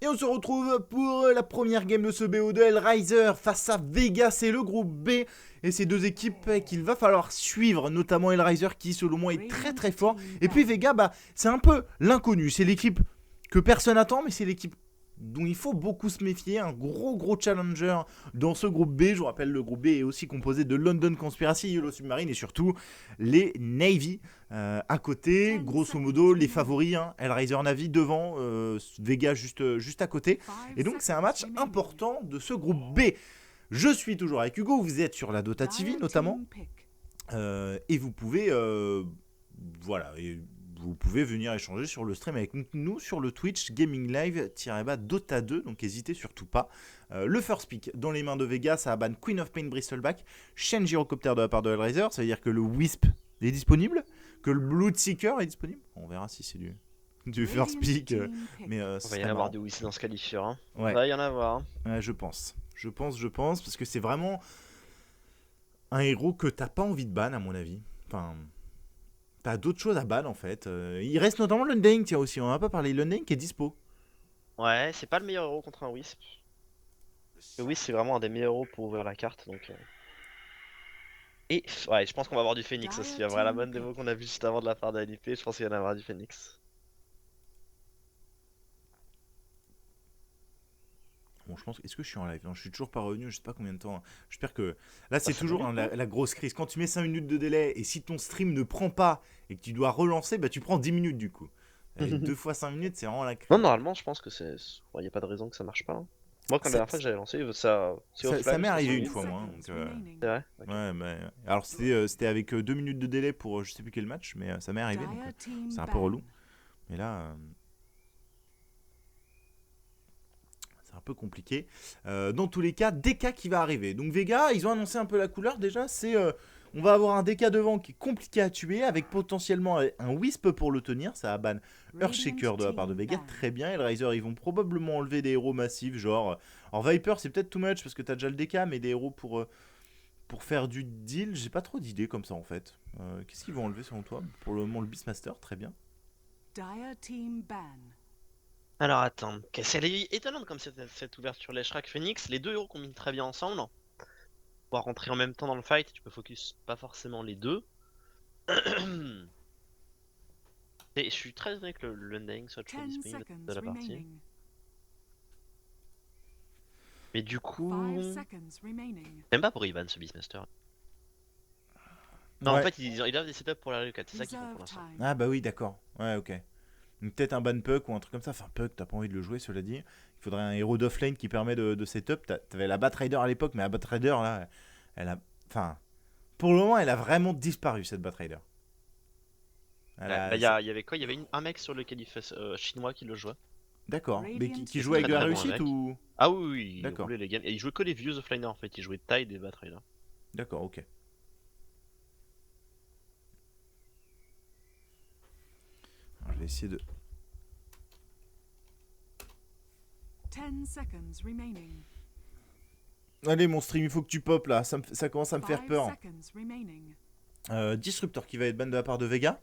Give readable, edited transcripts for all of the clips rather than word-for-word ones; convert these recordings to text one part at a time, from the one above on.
Et on se retrouve pour la première game de ce BO2 Hellraiser face à Vega, c'est le groupe B. Et ces deux équipes qu'il va falloir suivre, notamment Hellraiser qui selon moi est très très fort. Et puis Vega, c'est un peu l'inconnu, c'est l'équipe que personne n'attend, mais c'est l'équipe dont il faut beaucoup se méfier, un gros challenger dans ce groupe B. Je vous rappelle, le groupe B est aussi composé de London Conspiracy, Yellow Submarine et surtout les Navy à côté. Grosso modo, les favoris, Hellraiser Navy devant, Vega juste à côté. Et donc c'est un match important de ce groupe B. Je suis toujours avec Hugo, vous êtes sur la Dota TV notamment, et vous pouvez vous pouvez venir échanger sur le stream avec nous sur le Twitch Gaming Live-Dota 2, donc n'hésitez surtout pas. Le first pick dans les mains de Vega, ça ban Queen of Pain Bristleback, Shen Gyrocopter de la part de Hellraiser, ça veut dire que le Wisp est disponible, que le Bloodseeker est disponible. On verra si c'est du first pick, mais on va y en avoir du Wisp dans ce qualifieur. Hein. Ouais. On va y en avoir. Ouais, je pense, parce que c'est vraiment un héros que t'as pas envie de ban à mon avis. Enfin... T'as d'autres choses à ban en fait. Il reste notamment Lunding, tiens aussi, on en a pas parlé. Lunding qui est dispo. Ouais, c'est pas le meilleur héros contre un Wisp. Le Wisp c'est vraiment un des meilleurs héros pour ouvrir la carte donc. Et ouais, je pense qu'on va avoir du Phoenix aussi. Après la bonne démo qu'on a vu juste avant de la part de l'ANIP, je pense qu'il y en avoir du Phoenix. Bon, je pense. Est-ce que je suis en live? Non, je suis toujours pas revenu, je sais pas combien de temps. J'espère que. Là, c'est toujours la grosse crise. Quand tu mets 5 minutes de délai et si ton stream ne prend pas et que tu dois relancer, tu prends 10 minutes du coup. 2 fois 5 minutes, c'est vraiment la crise. Non, normalement, je pense que c'est. Il n'y a pas de raison que ça marche pas. Hein. Moi, quand la dernière fois que j'avais lancé, ça m'est arrivé une fois, moi. C'est vrai okay. Ouais, mais. Alors, c'était avec 2 minutes de délai pour je sais plus quel match, mais ça m'est arrivé. Donc, c'est un peu relou. Mais là. Un peu compliqué. Dans tous les cas, DK qui va arriver. Donc Vega, ils ont annoncé un peu la couleur déjà. C'est on va avoir un DK devant qui est compliqué à tuer avec potentiellement un Wisp pour le tenir. Ça a ban Earthshaker de la part de Vega. Très bien. Hellraiser, ils vont probablement enlever des héros massifs. Genre. Alors Viper, c'est peut-être too much parce que t'as déjà le DK, mais des héros pour faire du deal. J'ai pas trop d'idées comme ça en fait. Qu'est-ce qu'ils vont enlever selon toi? Pour le moment, le Beastmaster. Très bien. Alors attends, c'est étonnante comme cette ouverture Leshrac Phoenix, les deux héros combinent très bien ensemble. Pouvoir rentrer en même temps dans le fight, tu peux focus pas forcément les deux. Et je suis très étonné que le Lunding soit toujours disponible de la partie. Mais du coup... J'aime pas pour Ivan ce Beastmaster. Non, ouais. En fait, il a des setups pour la Relucat, c'est ça qu'ils font pour l'instant. Ah bah oui, d'accord. Ouais, ok. Peut-être un ban Puck ou un truc comme ça. Enfin, Puck, t'as pas envie de le jouer, cela dit. Il faudrait un héros d'offlane qui permet de setup. T'avais la Batrider à l'époque, mais la Batrider, là, elle a. Enfin, pour le moment, elle a vraiment disparu, cette Batrider. Il y avait quoi? Il y avait un mec sur lequel il fait chinois qui le jouait. D'accord. Mais qui jouait avec de la réussite ou. Ah oui, il roulait les games. Et il jouait que les vieux offliners en fait. Il jouait Tide et Batrider. D'accord, ok. Alors, je vais essayer de. 10 seconds remaining. Allez mon stream, il faut que tu pop là, ça commence à me faire peur. Disruptor qui va être ban de la part de Vega.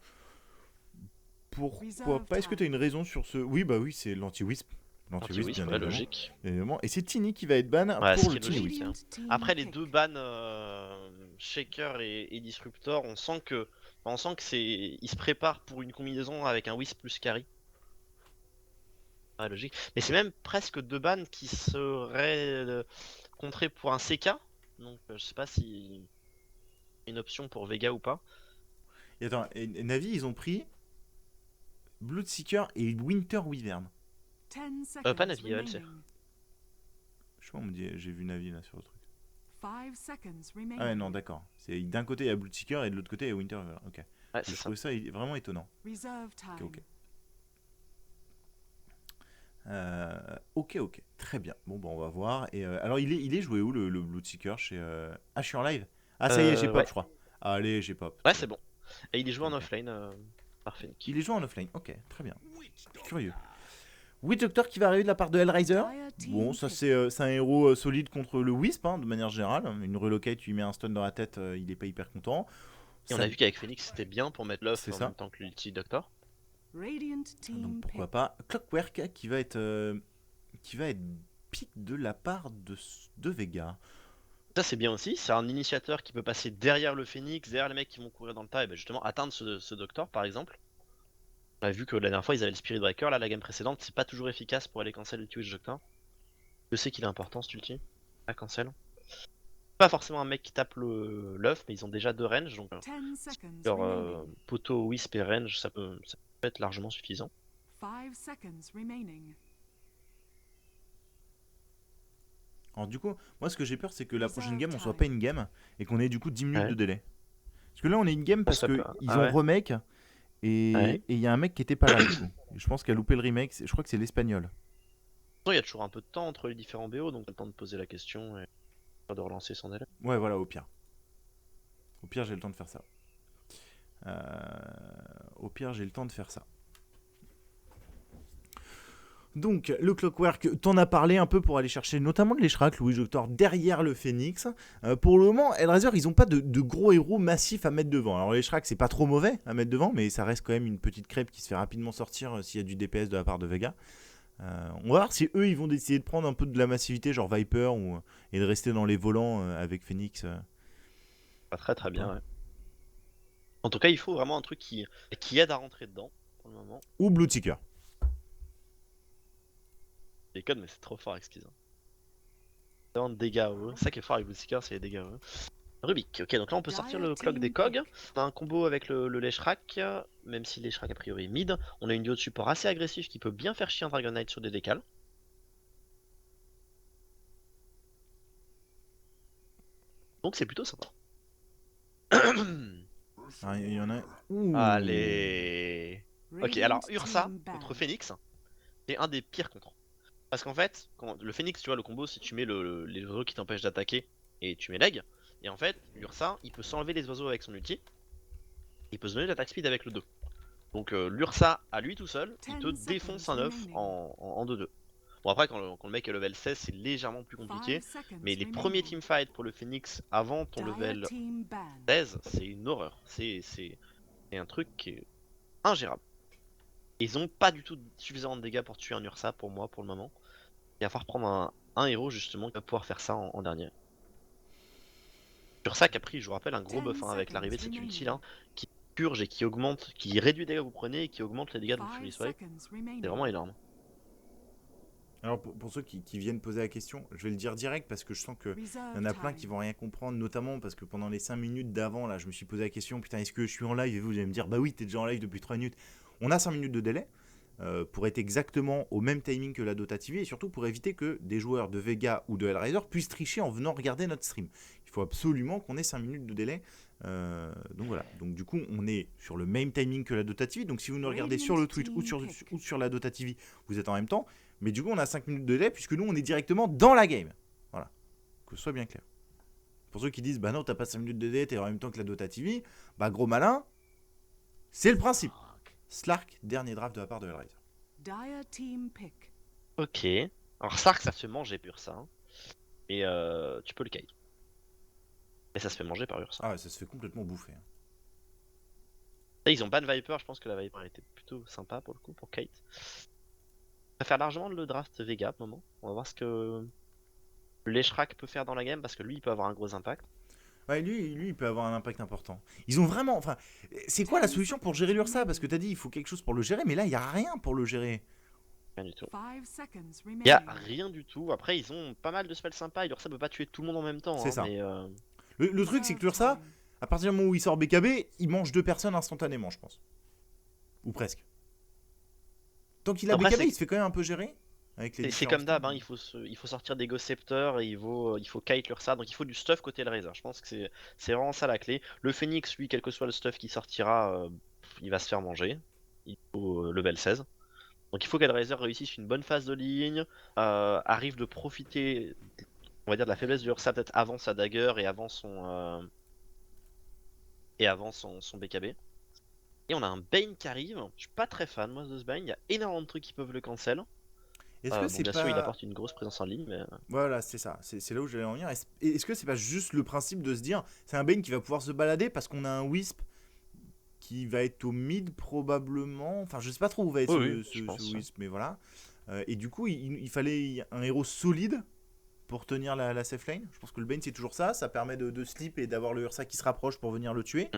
Pourquoi pas? Est-ce que tu as une raison sur ce... Oui, bah oui, c'est l'anti-wisp. L'anti-wisp, bien évidemment. Logique. Évidemment. Et c'est Tiny qui va être ban pour le Tiny Wisp. Après les deux bans Shaker et Disruptor, on sent que il se prépare pour une combinaison avec un Wisp plus carry. Logique. Mais c'est même presque deux bans qui seraient contrés pour un CK. Donc je sais pas si une option pour Vega ou pas. Et attends, et Navi ils ont pris Bloodseeker et Winter Wyvern. Pas Navi, LC. Je sais pas, on me dit, j'ai vu Navi là sur le truc. Ah ouais, non, d'accord. D'un côté il y a Bloodseeker et de l'autre côté il y a Winter Wyvern. Ok. Ouais, je trouvais ça vraiment étonnant. Ok, très bien. Bon, on va voir. Et alors, il est joué où le Bloodseeker chez Ah, je suis en live. Ah, ça y est, j'ai pop, je crois. Allez, j'ai pop. Ouais, c'est bon. Et il est joué en offline. Parfait. Il est joué en offline. Ok, très bien. Curieux. Witch Doctor qui va arriver de la part de Hellraiser. Bon, ça c'est un héros solide contre le Wisp, de manière générale. Une relocate, tu lui mets un stun dans la tête, il est pas hyper content. Et on a vu qu'avec Phoenix c'était bien pour mettre l'off en même temps que l'ulti Doctor. Donc pourquoi pas. Clockwork qui va être qui va être pick de la part de Vega. Ça c'est bien aussi, c'est un initiateur qui peut passer derrière le Phoenix, derrière les mecs qui vont courir dans le tas, et ben justement atteindre ce Doctor par exemple. On a vu que la dernière fois ils avaient le Spirit Breaker, là la game précédente c'est pas toujours efficace pour aller cancel le Twitch Doctor. Je sais qu'il est important cet ulti, à cancel. Pas forcément un mec qui tape l'œuf, mais ils ont déjà 2 range, donc leur poteau Wisp et range ça peut être largement suffisant. 5 seconds remaining. Alors du coup, moi ce que j'ai peur c'est que la prochaine game on soit Time. pas une game et qu'on ait du coup 10 minutes Ouais. de délai. Parce que là on est une game parce ça que peut- ils ah ont ouais. remake Ouais. et il y a un mec qui était pas là du coup. Et je pense qu'il a loupé le remake, je crois que c'est l'espagnol. Il y a toujours un peu de temps entre les différents BO, donc le temps de poser la question et de relancer son délai. Ouais voilà au pire. Au pire j'ai le temps de faire ça. Au pire j'ai le temps de faire ça. Donc, le Clockwork, t'en as parlé un peu pour aller chercher notamment de l'Eshrak, le Witch Doctor derrière le Phoenix. Pour le moment, Hellraiser, ils n'ont pas de gros héros massifs à mettre devant. Alors, l'Eshrak, c'est pas trop mauvais à mettre devant, mais ça reste quand même une petite crêpe qui se fait rapidement sortir s'il y a du DPS de la part de Vega. On va voir si eux, ils vont décider de prendre un peu de la massivité, genre Viper, et de rester dans les volants avec Phoenix. Pas très très bien, ouais. En tout cas, il faut vraiment un truc qui aide à rentrer dedans, pour le moment. Ou Bloodseeker. Les codes, mais c'est trop fort avec ce qu'ils ont. Tellement de dégâts eux. C'est ça qui est fort avec Bloodseeker, c'est les dégâts eux. Rubik, ok, donc là on peut sortir le clock des cogs. On a un combo avec le Leshrak, même si Leshrak a priori est mid. On a une duo de support assez agressif qui peut bien faire chier un Dragon Knight sur des décals. Donc c'est plutôt sympa. Ah, il y en a. Ouh. Allez. Ok, alors Ursa contre Phoenix, c'est un des pires contrôles. Parce qu'en fait, quand le Phoenix, tu vois, le combo, si tu mets les oiseaux qui t'empêchent d'attaquer et tu mets leg, et en fait, l'Ursa, il peut s'enlever les oiseaux avec son ulti, il peut se donner l'attaque speed avec le 2. Donc l'Ursa, à lui tout seul, il te défonce un œuf en 2-2. Bon, après, quand le mec est level 16, c'est légèrement plus compliqué, mais les premiers teamfights pour le Phoenix avant ton level 16, c'est une horreur. C'est un truc qui est ingérable. Ils ont pas du tout suffisamment de dégâts pour tuer un Ursa pour moi pour le moment. Il va falloir prendre un héros justement qui va pouvoir faire ça en dernier. Ursa qui a pris, je vous rappelle, un gros buff avec l'arrivée de cette ulti là, qui purge et qui augmente, qui réduit les dégâts que vous prenez et qui augmente les dégâts de votre Fury Swipe. C'est vraiment énorme. Alors pour ceux qui viennent poser la question, je vais le dire direct parce que je sens qu'il y en a plein qui vont rien comprendre, notamment parce que pendant les 5 minutes d'avant, là, je me suis posé la question, putain, est-ce que je suis en live? Et vous allez me dire, bah oui, t'es déjà en live depuis 3 minutes. On a 5 minutes de délai pour être exactement au même timing que la Dota TV et surtout pour éviter que des joueurs de Vega ou de Hellraiser puissent tricher en venant regarder notre stream. Il faut absolument qu'on ait 5 minutes de délai. Donc voilà, donc du coup on est sur le même timing que la Dota TV, donc si vous nous regardez sur le Twitch ou sur la Dota TV, vous êtes en même temps. Mais du coup, on a 5 minutes de délai puisque nous, on est directement dans la game. Voilà. Que ce soit bien clair. Pour ceux qui disent, bah non, t'as pas 5 minutes de délai, t'es en même temps que la Dota TV, bah gros malin, c'est le principe. Slark, dernier draft de la part de Hellraiser. Ok. Alors Sark, ça se fait manger pur ça. Hein. Et tu peux le kite. Et ça se fait manger par Ursa. Ah ouais, ça se fait complètement bouffer. Hein. Là, ils ont ban Viper, je pense que la Viper était plutôt sympa pour le coup, pour Kate. Je préfère largement le draft Vega pour le moment. On va voir ce que l'Eshrak peut faire dans la game parce que lui il peut avoir un gros impact. Ouais, lui, il peut avoir un impact important. Ils ont vraiment. Enfin, c'est quoi la solution pour gérer l'Ursa? Parce que t'as dit, il faut quelque chose pour le gérer, mais là, il n'y a rien pour le gérer. Rien du tout. Il y a rien du tout. Après, ils ont pas mal de spells sympas. Et l'Ursa peut pas tuer tout le monde en même temps. C'est ça. Mais, le truc, c'est que l'Ursa, à partir du moment où il sort BKB, il mange 2 personnes instantanément, je pense. Ou presque. Tant qu'il a Après, BKB, il se fait quand même un peu gérer. C'est comme d'hab, hein, il faut sortir des Ghost Scepters et il faut kite l'Ursa, donc il faut du stuff côté Hellraiser. Je pense que c'est vraiment ça la clé. Le Phoenix, lui, quel que soit le stuff qui sortira, il va se faire manger. Il faut level 16. Donc il faut qu'Hellraiser réussisse une bonne phase de ligne, arrive de profiter, on va dire, de la faiblesse de l'Ursa peut-être avant sa dagger et avant son BKB. Et on a un Bane qui arrive, je suis pas très fan moi de ce Bane, il y a énormément de trucs qui peuvent le cancel. Est-ce que c'est bien pas... sûr, il apporte une grosse présence en ligne, mais... Voilà, c'est ça. C'est là où j'allais en venir. Est-ce que c'est pas juste le principe de se dire, c'est un Bane qui va pouvoir se balader parce qu'on a un Wisp qui va être au mid probablement. Enfin, je sais pas trop où va être ce Wisp, mais voilà. Et du coup, il fallait un héros solide pour tenir la safe lane. Je pense que le Bane c'est toujours ça. Ça permet de slip et d'avoir le Ursa qui se rapproche pour venir le tuer,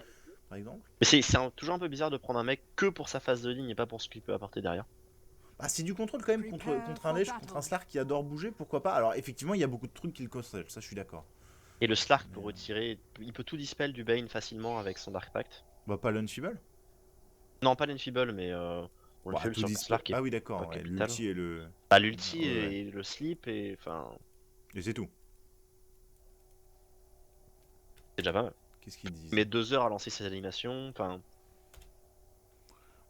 par exemple. Mais toujours un peu bizarre de prendre un mec que pour sa phase de ligne et pas pour ce qu'il peut apporter derrière. Bah, c'est du contrôle quand même contre un Ledge, contre un Slark qui adore bouger, pourquoi pas. Alors effectivement, il y a beaucoup de trucs qui le constellent, ça je suis d'accord. Et le Slark peut retirer, il peut tout dispel du Bane facilement avec son Dark Pact. Bah pas l'Unfeeble. Non, pas l'Enfeeble, mais on le Bah, fait tout sur le dispel. Slark. Ah oui d'accord, pas ouais, capital. l'ulti et le... Bah l'ulti Ouais. et le slip et enfin... Et c'est tout. C'est déjà pas mal. Qu'est-ce qu'ils disent? Mais 2 heures à lancer ses animations, enfin...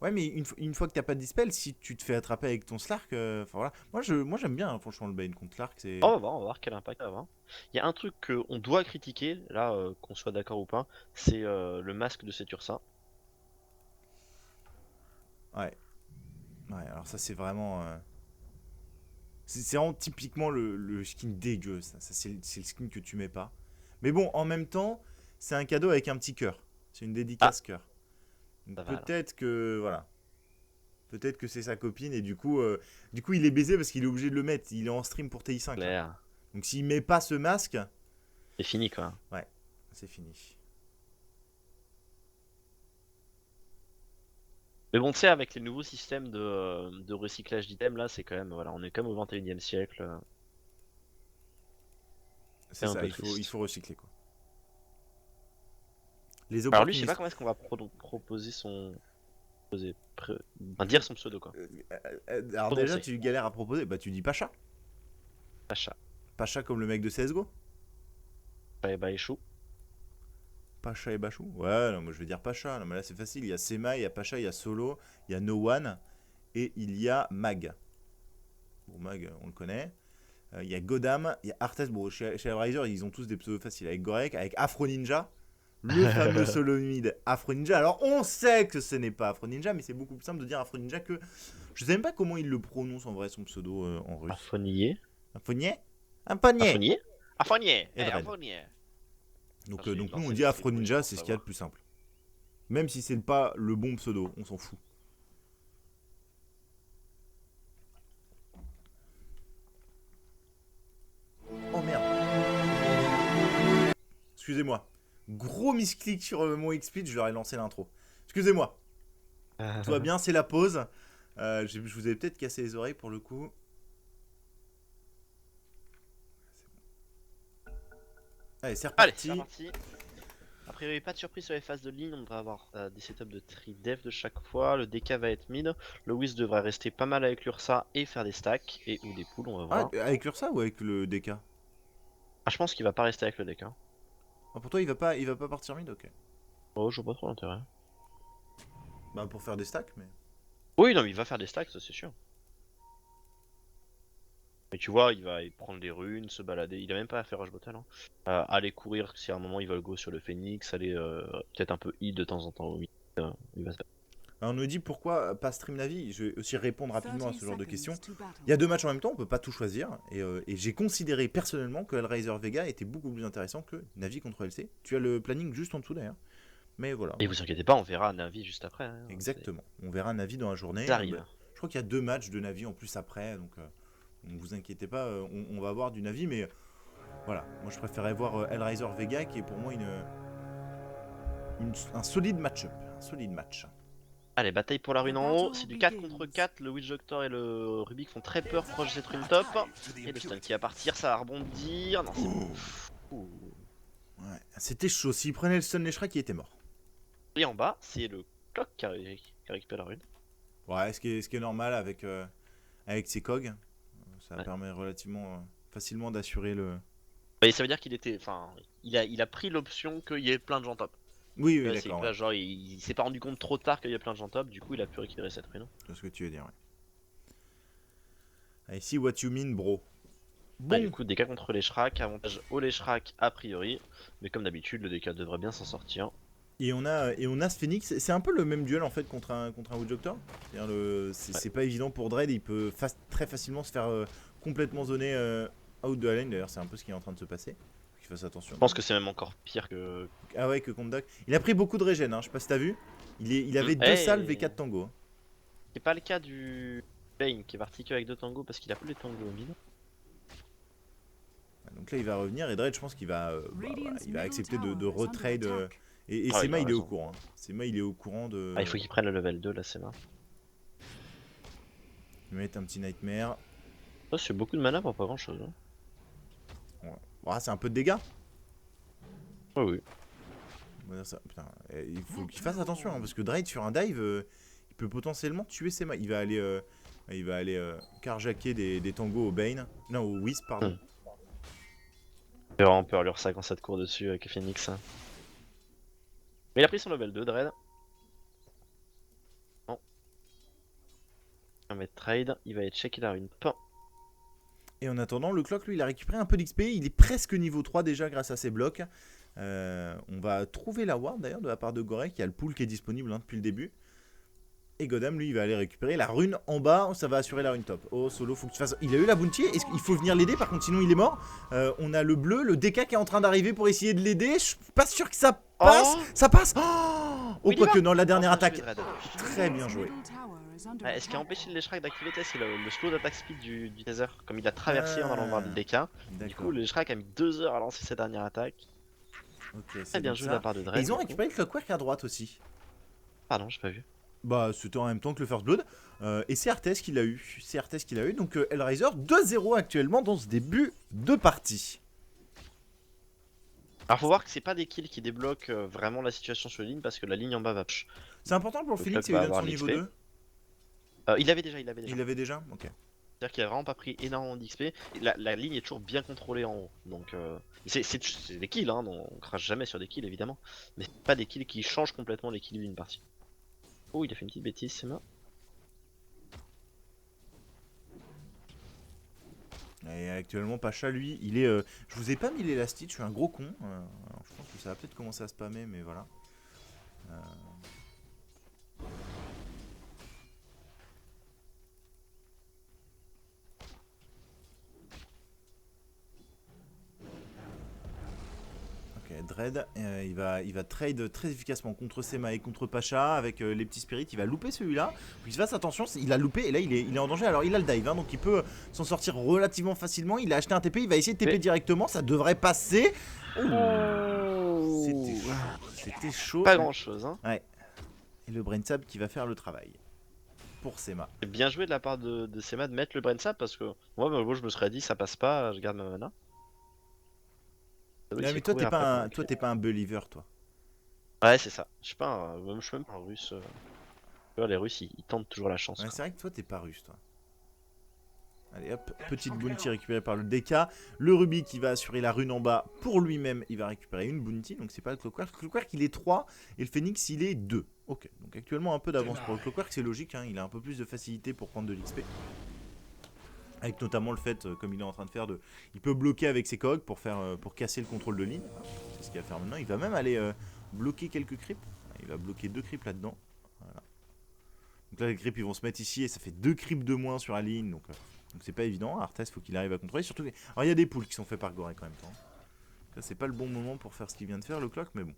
Ouais mais une fois que t'as pas de dispel, si tu te fais attraper avec ton Slark, enfin voilà. Moi j'aime bien hein, franchement le Bane contre Slark, c'est... On va voir quel impact ça va avoir. Il y a un truc qu'on doit critiquer, là, qu'on soit d'accord ou pas, c'est le masque de cet Ursa. Ouais. Ouais, alors ça c'est vraiment... C'est vraiment typiquement le skin dégueu, ça c'est le skin que tu mets pas. Mais bon, en même temps, c'est un cadeau avec un petit cœur. C'est une dédicace cœur. Donc Ça va, peut-être que... Voilà. Peut-être que c'est sa copine et du coup il est baisé parce qu'il est obligé de le mettre. Il est en stream pour TI5. Là. Claire. Donc s'il met pas ce masque, C'est fini quoi. c'est fini. Mais bon, tu sais, avec les nouveaux systèmes de recyclage d'items, là, c'est quand même, voilà, on est quand même au 21e siècle. C'est un ça, peu il triste. faut recycler quoi. Les Alors lui, je sais opportunistes. pas comment est-ce qu'on va proposer son... Enfin, dire son pseudo quoi. Alors Prononcer. déjà tu galères à proposer, bah tu dis Pacha. Pacha. Pacha comme le mec de CSGO. Bah échoue. Pacha et Bachou. Ouais, non, moi je vais dire Pacha. Non, mais là c'est facile. Il y a Sema, il y a Pacha, il y a Solo, il y a No One et il y a Mag. Bon, Mag, on le connaît. Il y a Godam, il y a Arthas. Bon, chez Hellraiser, ils ont tous des pseudos faciles. Avec Gorek, avec Afro Ninja. Le fameux solo mid Afro Ninja. Alors on sait que ce n'est pas Afro Ninja, mais c'est beaucoup plus simple de dire Afro Ninja que. Je sais même pas comment il le prononce en vrai son pseudo en russe. Afonier. Un poignet. Un poignet. Afonier. Afonier. Et Dread. Afonier. Donc, Ah, donc c'est- nous on c'est- dit c'est Afro pour Ninja, les c'est gens ce qu'il y a de savoir. plus simple. Même si c'est pas le bon pseudo, on s'en fout. Oh merde. Excusez-moi. Gros misclick sur mon XSpeed, je leur ai lancé l'intro. Excusez-moi. Tout va bien, c'est la pause. Je vous avais peut-être cassé les oreilles pour le coup. Allez, c'est Allez, reparti. c'est parti. A priori, pas de surprise sur les phases de ligne, on devrait avoir des setups de tri-dev de chaque fois, le DK va être mid, le Wiz devrait rester pas mal avec l'Ursa et faire des stacks, et ou des pools, on va Ah, voir. avec l'Ursa ou avec le DK? Ah, je pense qu'il va pas rester avec le DK. Ah, pour toi, il va pas partir mid, ok. Oh, je vois pas trop l'intérêt. Bah, pour faire des stacks, mais. Oui, non, mais il va faire des stacks, ça c'est sûr. Mais tu vois, il va prendre des runes, se balader, il a même pas à faire rush bottle. Hein. Aller courir si à un moment il va le go sur le Phoenix, aller peut-être un peu heal de temps en temps au mid. Il va se... Alors, on nous dit pourquoi pas stream Navi. Je vais aussi répondre rapidement à 30 ce genre de seconds questions. to battle. Il y a deux matchs en même temps, on peut pas tout choisir. Et j'ai considéré personnellement que Hellraiser Vega était beaucoup plus intéressant que Navi contre LC. Tu as le planning juste en dessous d'ailleurs. Mais voilà. Et vous inquiétez pas, on verra Navi juste après. Hein. Exactement. On verra Navi dans la journée. Ça arrive. Je crois qu'il y a deux matchs de Navi en plus après. Donc ne vous inquiétez pas, on va avoir du Navi. Mais voilà, moi je préférais voir Hellraiser Vega qui est pour moi un solide match-up. Un solide match. Allez, bataille pour la rune en haut, c'est du 4 contre 4, le Witch Doctor et le Rubik font très peur proche de cette rune top. Et le stun qui va partir, ça va rebondir. Non, c'est bon. Ouh. Ouais, c'était chaud. S'il prenait le stun Leshra qui était mort. Et en bas, c'est le clock qui a récupéré la rune. Ouais, ce qui est normal avec ses cogs. Ça Ouais. permet relativement facilement d'assurer le. Et ça veut dire qu'il était. Enfin, il a pris l'option qu'il y ait plein de gens top. Oui, oui, C'est d'accord. là, Ouais. genre, il s'est pas rendu compte trop tard qu'il y a plein de gens top, du coup, il a pu récupérer cette rune. C'est ce que tu veux dire, ouais. I see what you mean, bro. Bon. Bon, Du coup, DK contre les Shrek, avantage au les Shrek a priori. Mais comme d'habitude, le DK devrait bien s'en sortir. et on a ce Phoenix. C'est un peu le même duel en fait contre un Witch Doctor. C'est pas évident pour Dread. Il peut très facilement se faire complètement zoner out de la lane. D'ailleurs, c'est un peu ce qui est en train de se passer. Faut qu'il fasse attention. Je pense que c'est même encore pire que. Ah ouais, que contre Doc. Il a pris beaucoup de régène. Hein. Je sais pas si t'as vu. Il avait deux Hey. salves et 4 tangos. C'est pas le cas du Bane qui est parti que avec 2 tangos parce qu'il a plus les tangos au mid. Donc là il va revenir et Dredd je pense qu'il va, il va accepter de retrade. Et Ah, Sema il a il est au raison. courant. Hein. Sema il est au courant de. Ah, il faut qu'il prenne le level 2 là, c'est là. Il va mettre un petit Nightmare. Oh, c'est beaucoup de mana pour pas grand chose. Hein. Ouais. Ah, c'est un peu de dégâts. Oh, oui. On va dire ça. Putain, il faut qu'il fasse attention hein, parce que Dredd sur un dive, il peut potentiellement tuer Sema. Il va aller carjacker des tangos au Bane. Non, au Wisp, pardon. J'ai vraiment peur l'Ursa quand ça te court dessus avec Phoenix. Hein. Mais il a pris son level 2, Dredd. Non. Il va mettre trade, il va aller checker la rune. Pan. Et en attendant, le Clock, lui, il a récupéré un peu d'XP. Il est presque niveau 3 déjà grâce à ses blocs. On va trouver la ward d'ailleurs de la part de Gorek. Il y a le pool qui est disponible hein, depuis le début. Et Godam, lui, il va aller récupérer la rune en bas. Ça va assurer la rune top. Oh, Solo, faut que tu fasses. Il a eu la bounty. Il faut venir l'aider par contre, sinon il est mort. On a le bleu, le DK qui est en train d'arriver pour essayer de l'aider. Je suis pas sûr que ça passe. Oh Ça passe. Oh, quoique non, la dernière attaque. Très bien joué. Ouais, ce qui a empêché le Leshrac d'activer, c'est le slow d'attaque speed du Tether. Comme il a traversé en allant voir le DK. Du coup, le Leshrac a mis 2 heures à lancer sa dernière attaque. Ok, Très bien joué de la part de Dredd. Et ils ont récupéré le Clockwork à droite aussi. Pardon, j'ai pas vu. Bah, c'était en même temps que le First Blood. Et c'est Arthès qui l'a eu. C'est Arthès qui l'a eu. Donc, Hellraiser 2-0 actuellement dans ce début de partie. Alors, faut voir que c'est pas des kills qui débloquent vraiment la situation sur la ligne parce que la ligne en bas va push. C'est important pour Le Phoenix Clock et va il donne son avoir niveau l'XP. 2. Il l'avait déjà. Il l'avait déjà. Ok. C'est-à-dire qu'il a vraiment pas pris énormément d'XP. La ligne est toujours bien contrôlée en haut. Donc, c'est des kills, hein. On crache jamais sur des kills évidemment. Mais c'est pas des kills qui changent complètement l'équilibre d'une partie. Oh, il a fait une petite bêtise, c'est mort. Et actuellement, Pacha, lui, il est. Je vous ai pas mis l'élastique, je suis un gros con. Alors, je pense que ça va peut-être commencer à spammer, mais voilà. Ok, Dredd, il va trade très efficacement contre Sema et contre Pacha avec les petits spirits. Il va louper celui-là. Faut qu'il fasse attention, il a loupé et là il est en danger. Alors il a le dive, hein, donc il peut s'en sortir relativement facilement. Il a acheté un TP, il va essayer de TP directement. Ça devrait passer. C'était chaud. C'était chaud. Pas grand chose, hein. Ouais. Et le Brain Sab qui va faire le travail pour Sema. C'est bien joué de la part de Sema de mettre le Brain Sap parce que moi je me serais dit ça passe pas, je garde ma mana. Non, mais toi t'es pas un believer toi. Ouais c'est ça, je suis même pas un russe. Tu vois, les russes ils tentent toujours la chance. Ouais, Quoi. c'est vrai que toi t'es pas russe toi. Allez hop, petite bounty récupérée par le DK. Le Ruby qui va assurer la rune en bas pour lui-même, il va récupérer une bounty. Donc c'est pas le Clockwork. Le Clockwork il est 3 et le Phoenix il est 2. Ok, donc actuellement un peu d'avance pour le Clockwork, c'est logique, hein, il a un peu plus de facilité pour prendre de l'XP. Avec notamment le fait, comme il est en train de faire, il peut bloquer avec ses cogs pour casser le contrôle de ligne. C'est ce qu'il va faire maintenant. Il va même aller bloquer quelques creeps. Il va bloquer 2 creeps là-dedans. Voilà. Donc là les creeps ils vont se mettre ici et ça fait 2 creeps de moins sur la ligne. Donc c'est pas évident. Arthès faut qu'il arrive à contrôler. Surtout alors il y a des pools qui sont faits par Gorek en même temps. Là c'est pas le bon moment pour faire ce qu'il vient de faire le Clock, mais bon.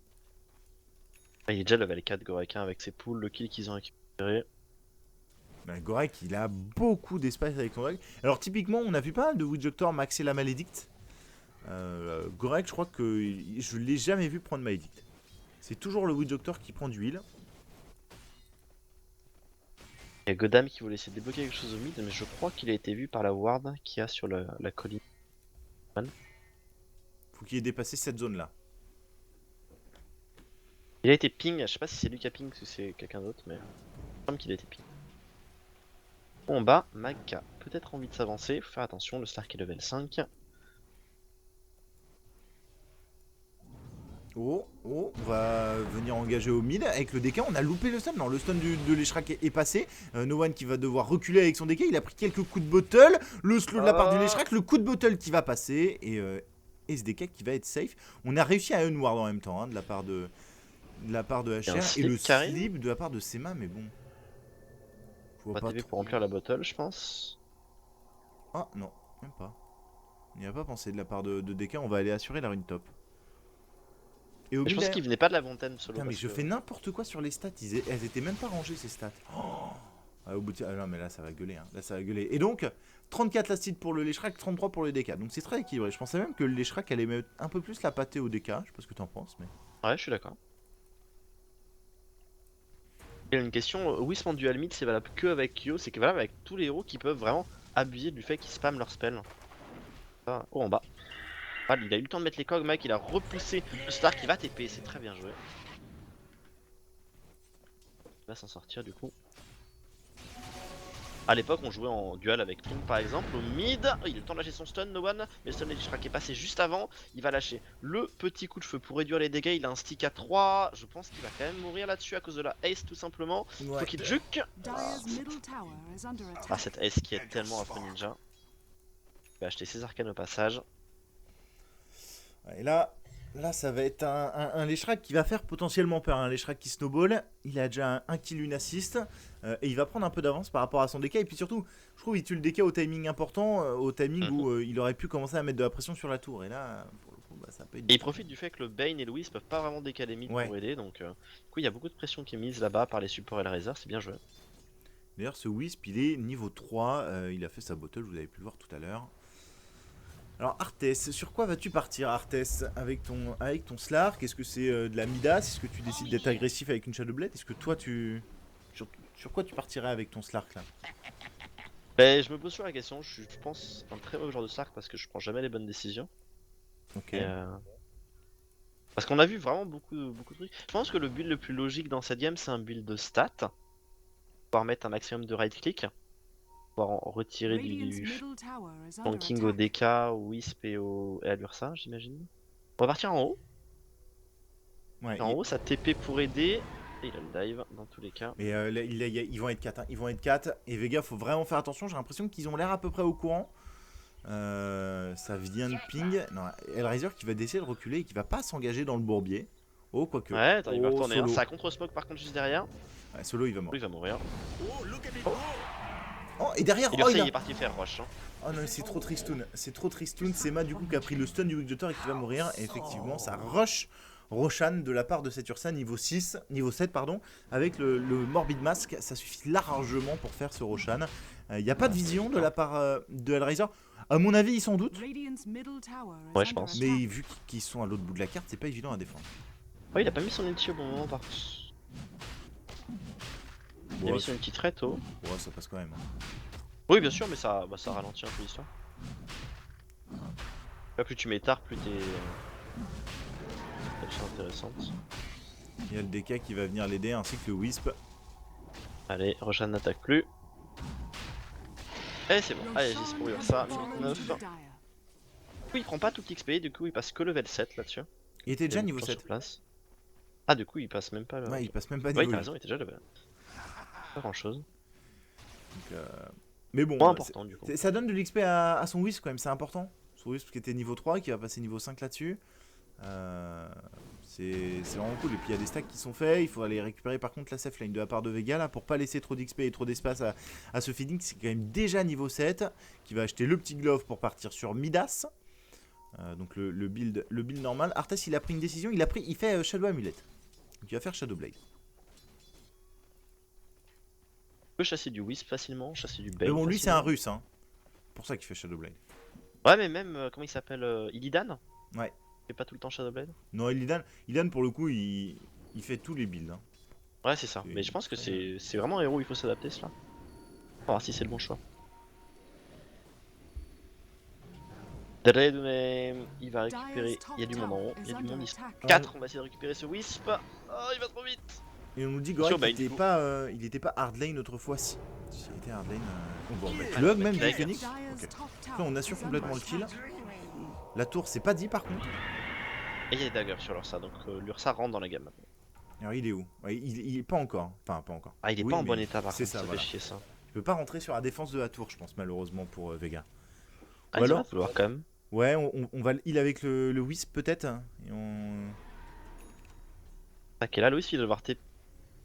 Il est déjà level 4 Gorekin avec ses pools, le kill qu'ils ont récupéré. Bah, Gorek il a beaucoup d'espace avec son drag. Alors typiquement on a vu pas mal de Witch Doctor maxer la malédicte. Gorek je crois que je l'ai jamais vu prendre malédicte. C'est toujours le Witch Doctor qui prend du heal. Il y a Godam qui voulait essayer de débloquer quelque chose au mid, mais je crois qu'il a été vu par la ward qu'il y a sur la colline. Faut qu'il ait dépassé cette zone là. Il a été ping, je sais pas si c'est lui qui a ping ou si c'est quelqu'un d'autre, mais il me semble qu'il a été ping. En bas, Mag a peut-être envie de s'avancer, faut faire attention, le Stark est level 5. Oh, on va venir engager au mid avec le DK. On a loupé le stun. Non, le stun de l'Eshrak est passé. No One qui va devoir reculer avec son DK. Il a pris quelques coups de bottle. Le slow de la part du l'Eshrak. Le coup de bottle qui va passer. Et ce DK qui va être safe. On a réussi à unward en même temps hein, de la part de HR. Et le slip de la part de Sema. Mais bon. On va TV pour remplir la bottle, je pense. Ah non, même pas. Il n'y a pas pensé de la part de DK. On va aller assurer la rune top. Et je pense qu'il venait pas de la Fontaine solo. Putain, mais je fais n'importe quoi sur les stats, elles étaient même pas rangées ces stats. Oh Ouais, au bout de... Ah non, mais là, ça va gueuler. Hein. Là, ça va gueuler. Et donc, 34 lacides pour le Leshrac, 33 pour le DK. Donc, c'est très équilibré. Je pensais même que le Leshrac allait mettre un peu plus la pâtée au DK. Je sais pas ce que t'en penses, mais... Ouais, je suis d'accord. Il y a une question, Wisp en dual mid c'est valable que avec Kyo, c'est que valable avec tous les héros qui peuvent vraiment abuser du fait qu'ils spamment leur spell. Ah, oh en bas. Ah, il a eu le temps de mettre les cogs, mec, il a repoussé le Stark, il va TP, c'est très bien joué. Il va s'en sortir du coup. A l'époque on jouait en duel avec Ping par exemple, au mid, il a eu le temps de lâcher son stun, no one, mais le stun Leshrac est passé juste avant, il va lâcher le petit coup de feu pour réduire les dégâts, il a un stick à 3, je pense qu'il va quand même mourir là-dessus à cause de la haste tout simplement, Ouais. faut qu'il juke. Dire's middle tower is under Ah attack. cette haste qui est tellement affreux ninja. Il va acheter ses arcanes au passage. Et là, ça va être un Leshrac qui va faire potentiellement peur. Un Leshrac qui snowball. Il a déjà un kill, une assist. Et il va prendre un peu d'avance par rapport à son DK. Et puis surtout, je trouve qu'il tue le DK au timing important. Au timing où il aurait pu commencer à mettre de la pression sur la tour. Et là, pour le coup, bah, ça peut être... Et il profite du fait que le Bane et le Wisp peuvent pas vraiment décaler mid Ouais. pour aider. Donc du coup il y a beaucoup de pression qui est mise là-bas par les supports Hellraiser, c'est bien joué. D'ailleurs, ce Wisp, il est niveau 3. Il a fait sa bottle, vous avez pu le voir tout à l'heure. Alors Arthès, sur quoi vas-tu partir Arthès avec ton Slark? Est-ce que c'est de la Midas? Est-ce que tu décides d'être agressif avec une Shadowblade? Est-ce que toi tu... Sur quoi tu partirais avec ton Slark là? Ben, je me pose sur la question, je pense un très mauvais genre de Stark parce que je prends jamais les bonnes décisions. Ok. Et, parce qu'on a vu vraiment beaucoup de trucs. Je pense que le build le plus logique dans cette game c'est un build de stats. Pouvoir mettre un maximum de right click. Pouvoir en retirer Radiant's du middle tower is under King au attack. DK, au Wisp et à l'Ursa j'imagine. On va partir en haut. Ouais, En haut ça TP pour aider. Et il a le dive dans tous les cas. mais là, ils vont être 4. Hein. Ils vont être 4. Et Vega, faut vraiment faire attention. J'ai l'impression qu'ils ont l'air à peu près au courant. Ça vient de ping. Non, Hellraiser qui va décider de reculer et qui va pas s'engager dans le bourbier. Oh, quoique. Ouais, attends, il va Oh, retourner. Solo. Ça contre smoke par contre juste derrière. Ouais, Solo, il va Lui mourir. il va mourir. Oh, et derrière, Et oh, il est parti faire rush. Hein. Oh non, c'est trop tristoun. C'est trop tristoun. C'est Ma du coup qui a pris le stun du Witchdotter et qui va mourir. Et effectivement, ça rush Roshan de la part de cette Ursa niveau 6, niveau 7 pardon, avec le Morbid Mask, ça suffit largement pour faire ce Roshan. Il n'y a pas de vision de la part de Hellraiser. À mon avis, ils s'en doutent. Radiant's middle tower is Ouais, je under pense. attack. Mais vu qu'ils sont à l'autre bout de la carte, c'est pas évident à défendre. Ouais, il a pas mis son ulti au bon moment par contre. Il a Ouais, mis son ulti très tôt. ouais, ça passe quand même. Oui, bien sûr, mais ça ralentit un peu l'histoire. Là, plus tu mets tard, plus t'es. C'est intéressante. Il y a le DK qui va venir l'aider ainsi que le Wisp. Allez, Roshan n'attaque plus. Eh, c'est bon. Allez, j'ai pour ça. Fallen 9. to the dire. Du coup, il prend pas tout XP, du coup, il passe que level 7 là-dessus. Il était déjà Il a niveau mis le temps 7. sur place. Ah, du coup, il passe même pas. Ouais, il passe même pas Ouais, niveau t'as 8. raison, il était déjà level. Pas grand chose. Donc, mais bon, Moins important, du coup. ça donne de l'XP à son Wisp quand même, c'est important. Son Wisp qui était niveau 3 qui va passer niveau 5 là-dessus. C'est vraiment cool. Et puis il y a des stacks qui sont faits. Il faut aller récupérer par contre la safe lane de la part de Vega là pour pas laisser trop d'XP et trop d'espace à ce Phoenix. C'est quand même déjà niveau 7 qui va acheter le petit glove pour partir sur Midas. Donc le build normal. Arthas il a pris une décision. Il fait Shadow Amulet. Donc il va faire Shadow Blade. Il peut chasser du Wisp facilement, chasser du Bane. Mais bon, lui c'est un facilement. russe. Hein. C'est pour ça qu'il fait Shadow Blade. Ouais, mais même, comment il s'appelle Illidan. Ouais. Il fait pas tout le temps Shadowblade. Non, Illidan pour le coup il fait tous les builds. Hein. Ouais, c'est ça. Mais je pense que c'est vraiment un héros où il faut s'adapter cela. On va voir si c'est le bon choix. Dreadname, il va récupérer. Il y a du monde en haut. Il y a du monde. Ils sont 4. On va essayer de récupérer ce Wisp. Oh, il va trop vite. Et on nous dit Sur Gorak Bane, qu'il était pas hard lane autrefois. S'il était hard lane, on va en mettre le hug même du Leg. Phoenix. Dire's Ok. top Là, tower on assure is under complètement le kill. attack. La tour c'est pas dit par contre. Et il y a des daggers sur l'Ursa, donc l'Ursa rentre dans la gamme maintenant. Alors il est où? Ouais, il est pas encore. Enfin pas encore. Ah, il est Oui, pas en mais bon état par c'est contre, ça, ça voilà. fait chier ça. Il peut pas rentrer sur la défense de la tour je pense malheureusement pour Vega. Ah, Ou il va alors vouloir quand même. Ouais on va il avec le Wisp peut-être. Et on... Ok, là, Louis, il va devoir TP.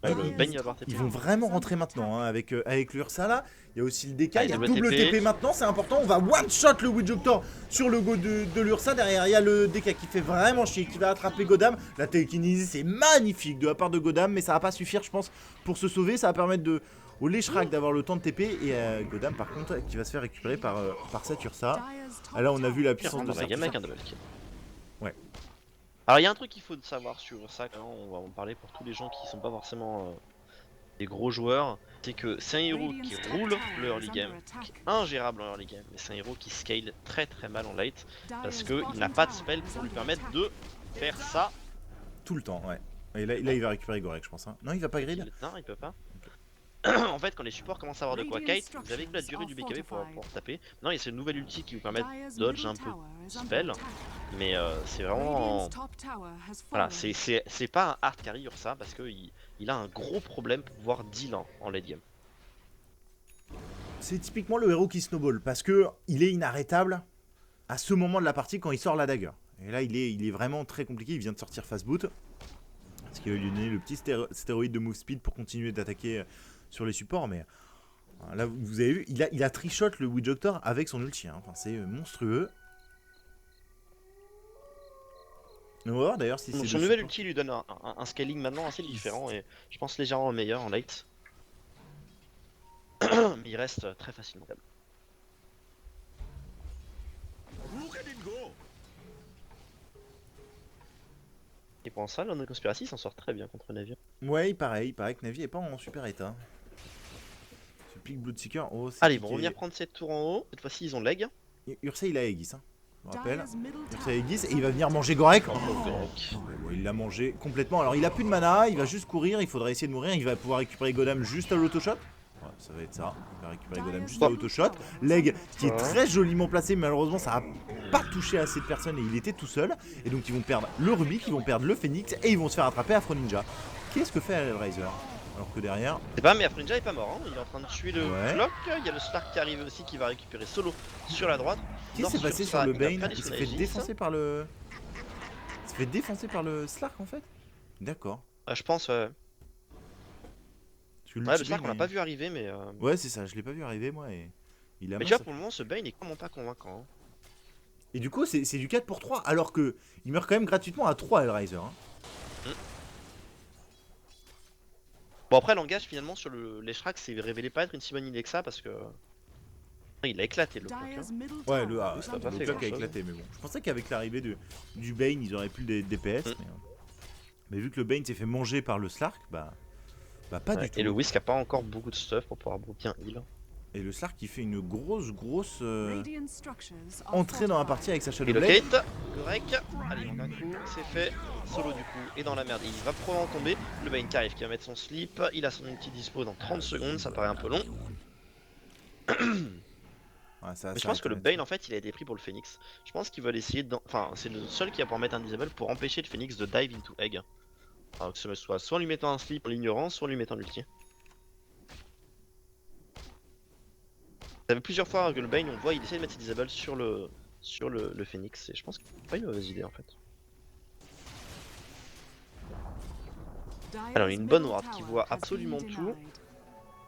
Ouais, Ouais, le Bane, il va devoir TP. Ils vont vraiment rentrer maintenant hein, avec l'Ursa là. Il y a aussi le DK, Ah, il y a double double TP. TP maintenant, c'est important. On va one shot le Witchdotter sur le go de l'Ursa. Derrière, il y a le DK qui fait vraiment chier, qui va attraper Godam. La télékinésie, c'est magnifique de la part de Godam, mais ça va pas suffire, je pense, pour se sauver. Ça va permettre de au Leshrac d'avoir le temps de TP et à Godam par contre qui va se faire récupérer par cette Ursa. Dyer's top Ah, là on a vu la tower is puissance Dans de la game avec un Serpusar. double kill. Ouais. Alors il y a un truc qu'il faut savoir sur ça, quand on va en parler pour tous les gens qui sont pas forcément des gros joueurs, c'est que c'est un héros qui roule le early game, qui est ingérable en early game, mais c'est un héros qui scale très très mal en late, parce qu'il n'a pas de spell pour lui permettre de faire ça. Tout le temps, ouais. Et là il va récupérer Gorek je pense. Hein. Non il va pas grid. Non, il peut pas. En fait, quand les supports commencent à avoir de quoi kite, vous avez que la durée du BKB pour taper. Non, il y a ce nouvel ulti qui vous permet de dodge un peu spell, mais c'est vraiment. Voilà, c'est pas un hard carry Ursa parce qu'il a un gros problème pour pouvoir deal en late game. C'est typiquement le héros qui snowball parce que il est inarrêtable à ce moment de la partie quand il sort la dagger. Et là il est vraiment très compliqué, il vient de sortir fast boot. Ce qui va lui donner le petit stéroïde de move speed pour continuer d'attaquer sur les supports, mais là vous avez vu, il a trichot le Witch Doctor avec son ulti, hein. Enfin, c'est monstrueux. On va voir d'ailleurs si c'est Son nouvel ulti lui donne un scaling maintenant assez différent et je pense légèrement meilleur en late. Mais il reste très facilement. Et pour ça, l'homme de Conspiracy s'en sort très bien contre Navi. Ouais, il paraît que Navi est pas en super état. Ce pic Bloodseeker, oh c'est Allez, ils vont piqué. revenir prendre cette tour en haut. Cette fois-ci, ils ont leg. Ursa il a Aegis, hein. Je me rappelle. Ursa a Dyer's Aegis et il va venir manger Gorek. Gorek. Ouais, il l'a mangé complètement. Alors il a plus de mana, il va juste courir, il faudra essayer de mourir. Il va pouvoir récupérer Godam juste à l'autoshot. Ouais, ça va être ça. Il va récupérer Godam juste à l'autoshot. Leg qui est très joliment placé, mais malheureusement ça a pas touché assez de personnes et il était tout seul. Et donc ils vont perdre le Rubik, ils vont perdre le Phoenix et ils vont se faire attraper Afro Ninja. Qu'est-ce que fait Hellraiser? Alors que derrière, C'est pas, mais Afrinja est pas mort, hein. Il est en train de tuer le Ouais. clock. Il y a le Stark qui arrive aussi qui va récupérer solo sur la droite. qu'est-ce qui s'est Nord passé ça, sur le il va Bane? planer Il son s'est fait Aegis. défoncer par le. Il s'est fait défoncer par le Slark en fait? D'accord. Je pense, ouais. Parce que Ouais, le l'ulti Stark on l'a Bane pas est- vu arriver, mais. Ouais, c'est ça, je l'ai pas vu arriver moi et. Il a Mais tu vois, pour le moment, ce Bane est comment pas convaincant. Hein. Et du coup, c'est du 4 pour 3, alors que il meurt quand même gratuitement à 3 Hellraiser. Hein. Bon, après, l'engage finalement sur l'Eshrac s'est révélé pas être une si bonne idée que ça parce que. Il a éclaté le clock. Hein. Ouais, ça a pas le fait bloc a grand-chose. éclaté, mais bon. Je pensais qu'avec l'arrivée du Bane, ils auraient plus des DPS. Mais vu que le Bane s'est fait manger par le Slark, bah pas Ouais, du tout. et le Whisk a pas encore beaucoup de stuff pour pouvoir bien heal. Et le Slark qui fait une grosse entrée Entrée dans la partie avec sa Et Shadow le Blade. Kate, Gorek, allez, il manque un coup, c'est fait, solo du coup, et dans la merde, il va probablement tomber. Le Bane qui arrive, qui va mettre son slip, il a son ulti dispo dans 30 secondes, ça paraît un peu long. Ouais, ça Mais je s'arrête pense que le là-dessus. Bane en fait il a été pris pour le Phoenix. Je pense qu'ils veulent essayer de. Enfin, c'est le seul qui va pouvoir mettre un disable pour empêcher le Phoenix de dive into egg. Alors que ce soit soit en lui mettant un slip en l'ignorant, soit en lui mettant l'ulti. Ça fait plusieurs fois que le Bane, on voit, il essaie de mettre ses disables sur le Phoenix, et je pense que c'est pas une mauvaise idée en fait. Alors, une bonne ward qui qui voit voit absolument absolument tout. tout.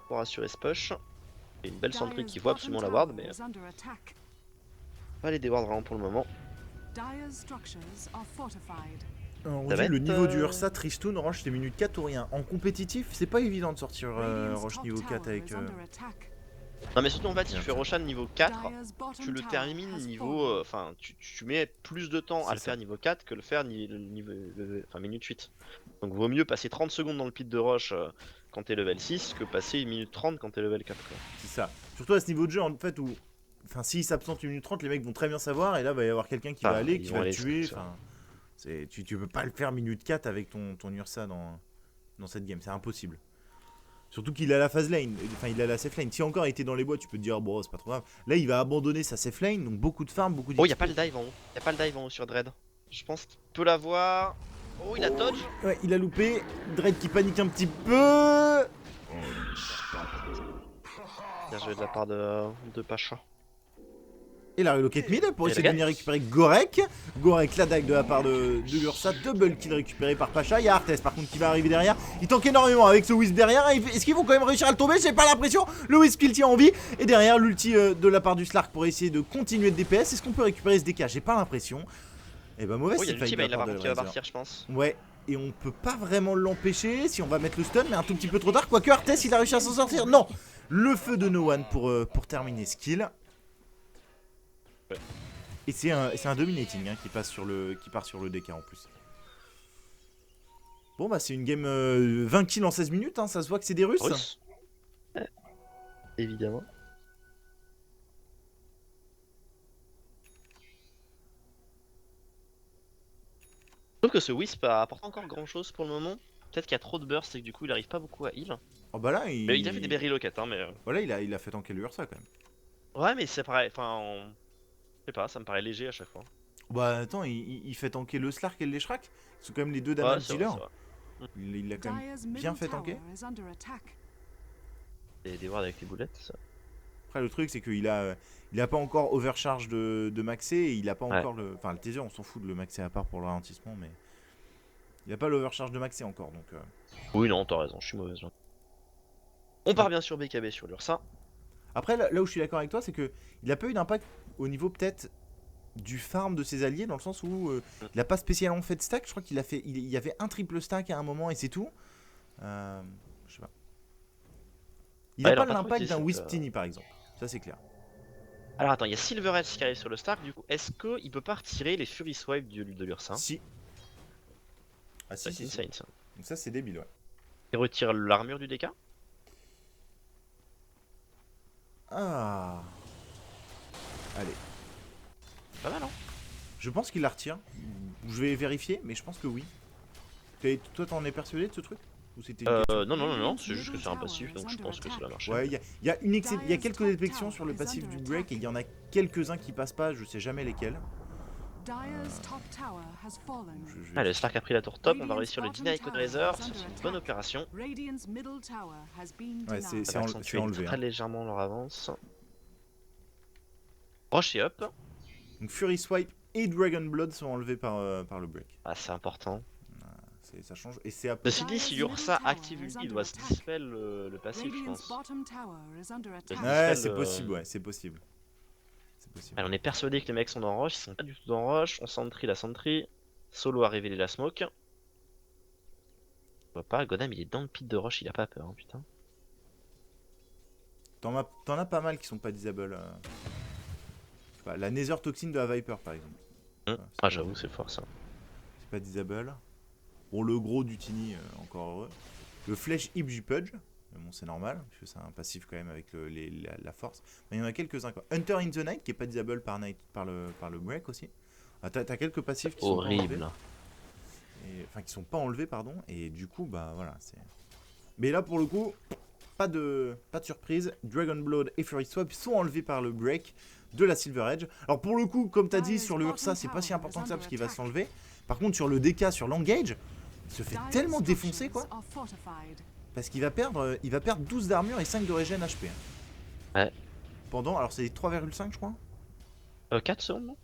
Pour assurer ce push. Et une belle sentry Dyer's qui voit absolument la ward, mais pas les déward vraiment pour le moment. Alors, on Ça dit va le être, niveau du Ursa, Tristoun, Roche, c'est minute 4 ou rien. En compétitif, c'est pas évident de sortir Roche Roche niveau 4 avec. Non mais surtout en fait si Bien tu fais sûr. Roshan niveau 4, tu le termines niveau... Enfin tu mets plus de temps à C'est le ça. faire niveau 4 que le faire enfin minute 8. Donc vaut mieux passer 30 secondes dans le pit de Roche quand t'es level 6 que passer 1 minute 30 quand t'es level 4 quoi. C'est ça. Surtout à ce niveau de jeu, en fait, où. Enfin, s'il s'absente 1 minute 30, les mecs vont très bien savoir, et là, va y avoir quelqu'un qui Ah, va aller, ils qui vont va le aller, tuer. c'est sûr. Enfin, tu peux pas le faire minute 4 avec ton Ursa dans cette game, c'est impossible. Surtout qu'il a la phase lane, enfin il a la safe lane. Si encore il était dans les bois, tu peux te dire bon c'est pas trop grave. Là il va abandonner sa safe lane, donc beaucoup de farm, beaucoup de. Oh y'a pas le dive en haut, y'a pas le dive en haut sur Dread. Je pense qu'il peut l'avoir. Oh il a dodge. Ouais, il a loupé. Dread qui panique un petit peu. Bien joué de la part de Pacha. Et la relocate mid pour Et essayer la de venir récupérer Gorek. Gorek la dague de la part de l'Ursa. Double kill récupéré par Pacha. Il y a Arthès par contre qui va arriver derrière. Il tank énormément avec ce Wisp derrière. Est-ce qu'ils vont quand même réussir à le tomber? J'ai pas l'impression. Le Wisp qui le tient en vie. Et derrière l'ulti de la part du Slark pour essayer de continuer de DPS. Est-ce qu'on peut récupérer ce DK? J'ai pas l'impression. Et bah mauvaise Oh, il y a teamfight l'ulti, de bah, la il part va de qui va Hellraiser. partir, je pense. Ouais, et on peut pas vraiment l'empêcher si on va mettre le stun, mais un tout petit peu trop tard. Quoique Arthès, il a réussi à s'en sortir. Non, le feu de No One pour terminer ce kill. Ouais. Et c'est un dominating qui part sur le DK en plus. Bon bah c'est une game 20 kills en 16 minutes, hein, ça se voit que c'est des Russes. Russe. Ouais, évidemment. Je trouve que ce Wisp apporte encore grand chose pour le moment. Peut-être qu'il y a trop de burst et que du coup il arrive pas beaucoup à heal. Oh bah là, Mais il a fait des berry lockets, hein, mais. Voilà, il a fait tanker le Ursa quand même. Ouais, mais c'est pareil. Enfin, je sais pas, ça me paraît léger à chaque fois. Bah attends, il fait tanker le Slark et le Leshrac. Ils sont quand même les deux Ouais, damage c'est vrai, dealers. c'est vrai. Il a quand même Dire's bien middle fait tower tanker. is under attack. Et des wards avec les boulettes, ça. Après le truc c'est qu'il a pas encore overcharge de maxé et il a pas Ouais. encore le... Enfin le taser on s'en fout de le maxer à part pour le ralentissement mais... Il a pas l'overcharge de maxé encore donc... Oui, non, t'as raison, je suis mauvaise. On part bien sur BKB sur l'Ursa. Après là où je suis d'accord avec toi c'est que il a pas eu d'impact au niveau peut-être du farm de ses alliés dans le sens où il a pas spécialement fait de stack. Je crois qu'il a fait... Il y avait un triple stack à un moment et c'est tout. Je sais pas. Il a Ouais, pas non, pas trop l'impact d'un utilisé, Wisptini par exemple. Ça c'est clair. Alors attends, il y a Silver Edge qui arrive sur le Stark, du coup, est-ce qu'il peut pas retirer les Fury Swipe de l'Ursa? Si. Ah si C'est si si. insane, ça. Donc ça c'est débile ouais. Il retire l'armure du DK? Ah. Allez. Pas mal, hein? Je pense qu'il la retire. Je vais vérifier, mais je pense que oui. Toi, t'en es persuadé de ce truc? Ou c'était une question? Non, c'est juste que c'est un passif, donc je pense que ça va marcher. Ouais, il y a quelques défections sur le passif du break et il y en a quelques-uns qui passent pas, je sais jamais lesquels. Dire's top tower has fallen. Je- Allez, le Stark a pris la tour top, on va réussir le Deny Equalizer, c'est une bonne opération. Radiant's middle tower has been Ouais, c'est- denied. Ça va accentuer enlevé, très hein. légèrement leur avance. Rush et up. Donc Fury Swipe et Dragon Blood sont enlevés par le break. Ah, c'est important. Ça change. Et c'est à peu Ceci dit, si Ursa active l'ulti, il doit se dispel le passif, je Radiant's pense. bottom tower is under attack. Ouais, dispel, c'est possible, ouais, c'est possible. C'est possible. Allez, on est persuadé que les mecs sont dans Rush, ils sont pas du tout dans Rush. On sentry la sentry. Solo a révélé la smoke. On voit pas, Godam il est dans le pit de Rush, il a pas peur, hein, putain. T'en as pas mal qui sont pas disable. Je sais pas, la Nether Toxin de la Viper par exemple. Ouais, c'est Ah, pas- j'avoue, c'est fort ça. C'est pas disable. Bon, le gros du Tiny, encore heureux. Le Flèche Hip du Pudge. Mais bon, c'est normal, parce que c'est un passif quand même avec la force. Mais il y en a quelques-uns quoi. Hunter in the Night qui est pas disable par le break aussi. Ah, t'as quelques passifs qui sont pas enlevés. Horrible. Enfin, qui sont pas enlevés, pardon. Et du coup, bah voilà, c'est. Mais là, pour le coup, pas de surprise. Dragon Blood et Fury Swap sont enlevés par le break de la Silver Edge. Alors, pour le coup, comme t'as dit, sur le Ursa, c'est pas si important que ça parce qu'il va s'enlever. Par contre, sur le DK, sur l'engage, il se fait tellement défoncer quoi. Parce qu'il va perdre 12 d'armure et 5 de régène HP. Ouais. Pendant, alors c'est 3,5 je crois. 4 secondes, non?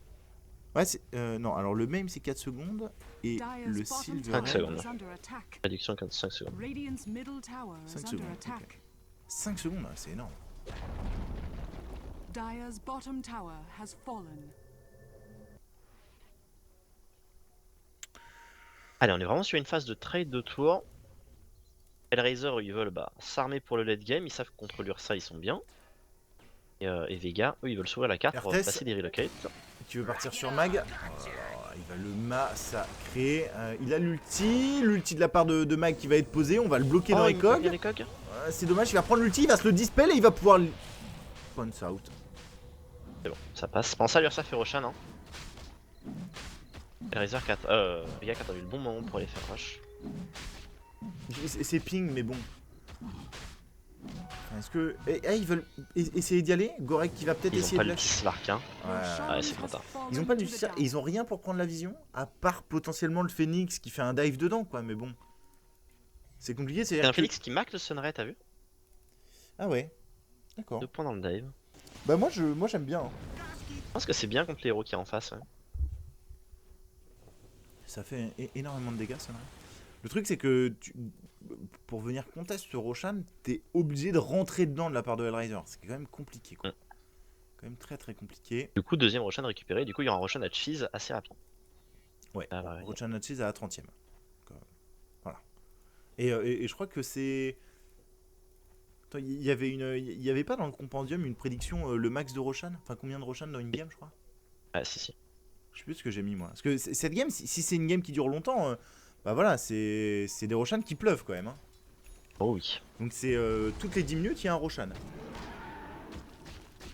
Ouais, c'est. Non, alors le même c'est 4 secondes. Et le Silver 5 Edge. secondes. Réduction 5 secondes. Radiant's middle tower is 5 under secondes. attack. Ok. 5 secondes, c'est énorme. Dire's bottom tower has fallen. Allez, on est vraiment sur une phase de trade de tour. Hellraiser, ils veulent s'armer pour le late game. Ils savent que contre l'Ursa, ils sont bien. Et Vega, eux, ils veulent s'ouvrir la carte pour RTS. passer des relocates. Tu veux partir sur Mag? Il va le massacrer. Il a l'ulti de la part de Mag qui va être posé. On va le bloquer dans les cogs. les cogs. C'est dommage, il va prendre l'ulti, il va se le dispel et il va pouvoir. Points out. C'est bon, ça passe. Pense à l'Ursa fait Roshan, hein. Hellraiser, Vega qui a attendu le bon moment pour aller faire rush. C'est ping, mais bon. Enfin, est-ce que. Ils veulent essayer d'y aller? Gorek qui va peut-être Ils ont essayer pas de le lâcher. Slark, hein. Ouais. c'est trop tard. Ils ont pas du et ils ont rien pour prendre la vision, à part potentiellement le Phoenix qui fait un dive dedans, quoi. Mais bon. C'est compliqué, c'est C'est un Phoenix qui marque le Sunray, t'as vu? Ah ouais. D'accord. 2 points dans le dive. Bah, moi j'aime bien. Hein. Je pense que c'est bien contre les héros qui est en face, ouais. Ça fait énormément de dégâts, ça. Le truc, c'est que pour venir contest ce Roshan, t'es obligé de rentrer dedans de la part de Hellraiser. C'est quand même compliqué, quoi. Quand même très très compliqué. Du coup, deuxième Roshan récupéré. Du coup, il y aura un Roshan à cheese assez rapide. Ouais, Ah bah, ouais. Rochan Natchez à la 30e. Voilà. Et je crois que c'est... Attends, il y avait pas dans le compendium une prédiction, le max de Roshan? Enfin, combien de Roshan dans une game, je crois? Ah, si. Je sais plus ce que j'ai mis, moi. Parce que cette game, si c'est une game qui dure longtemps, bah voilà, c'est des Roshan qui pleuvent quand même. Hein. Oh oui. Donc c'est toutes les 10 minutes, il y a un Roshan.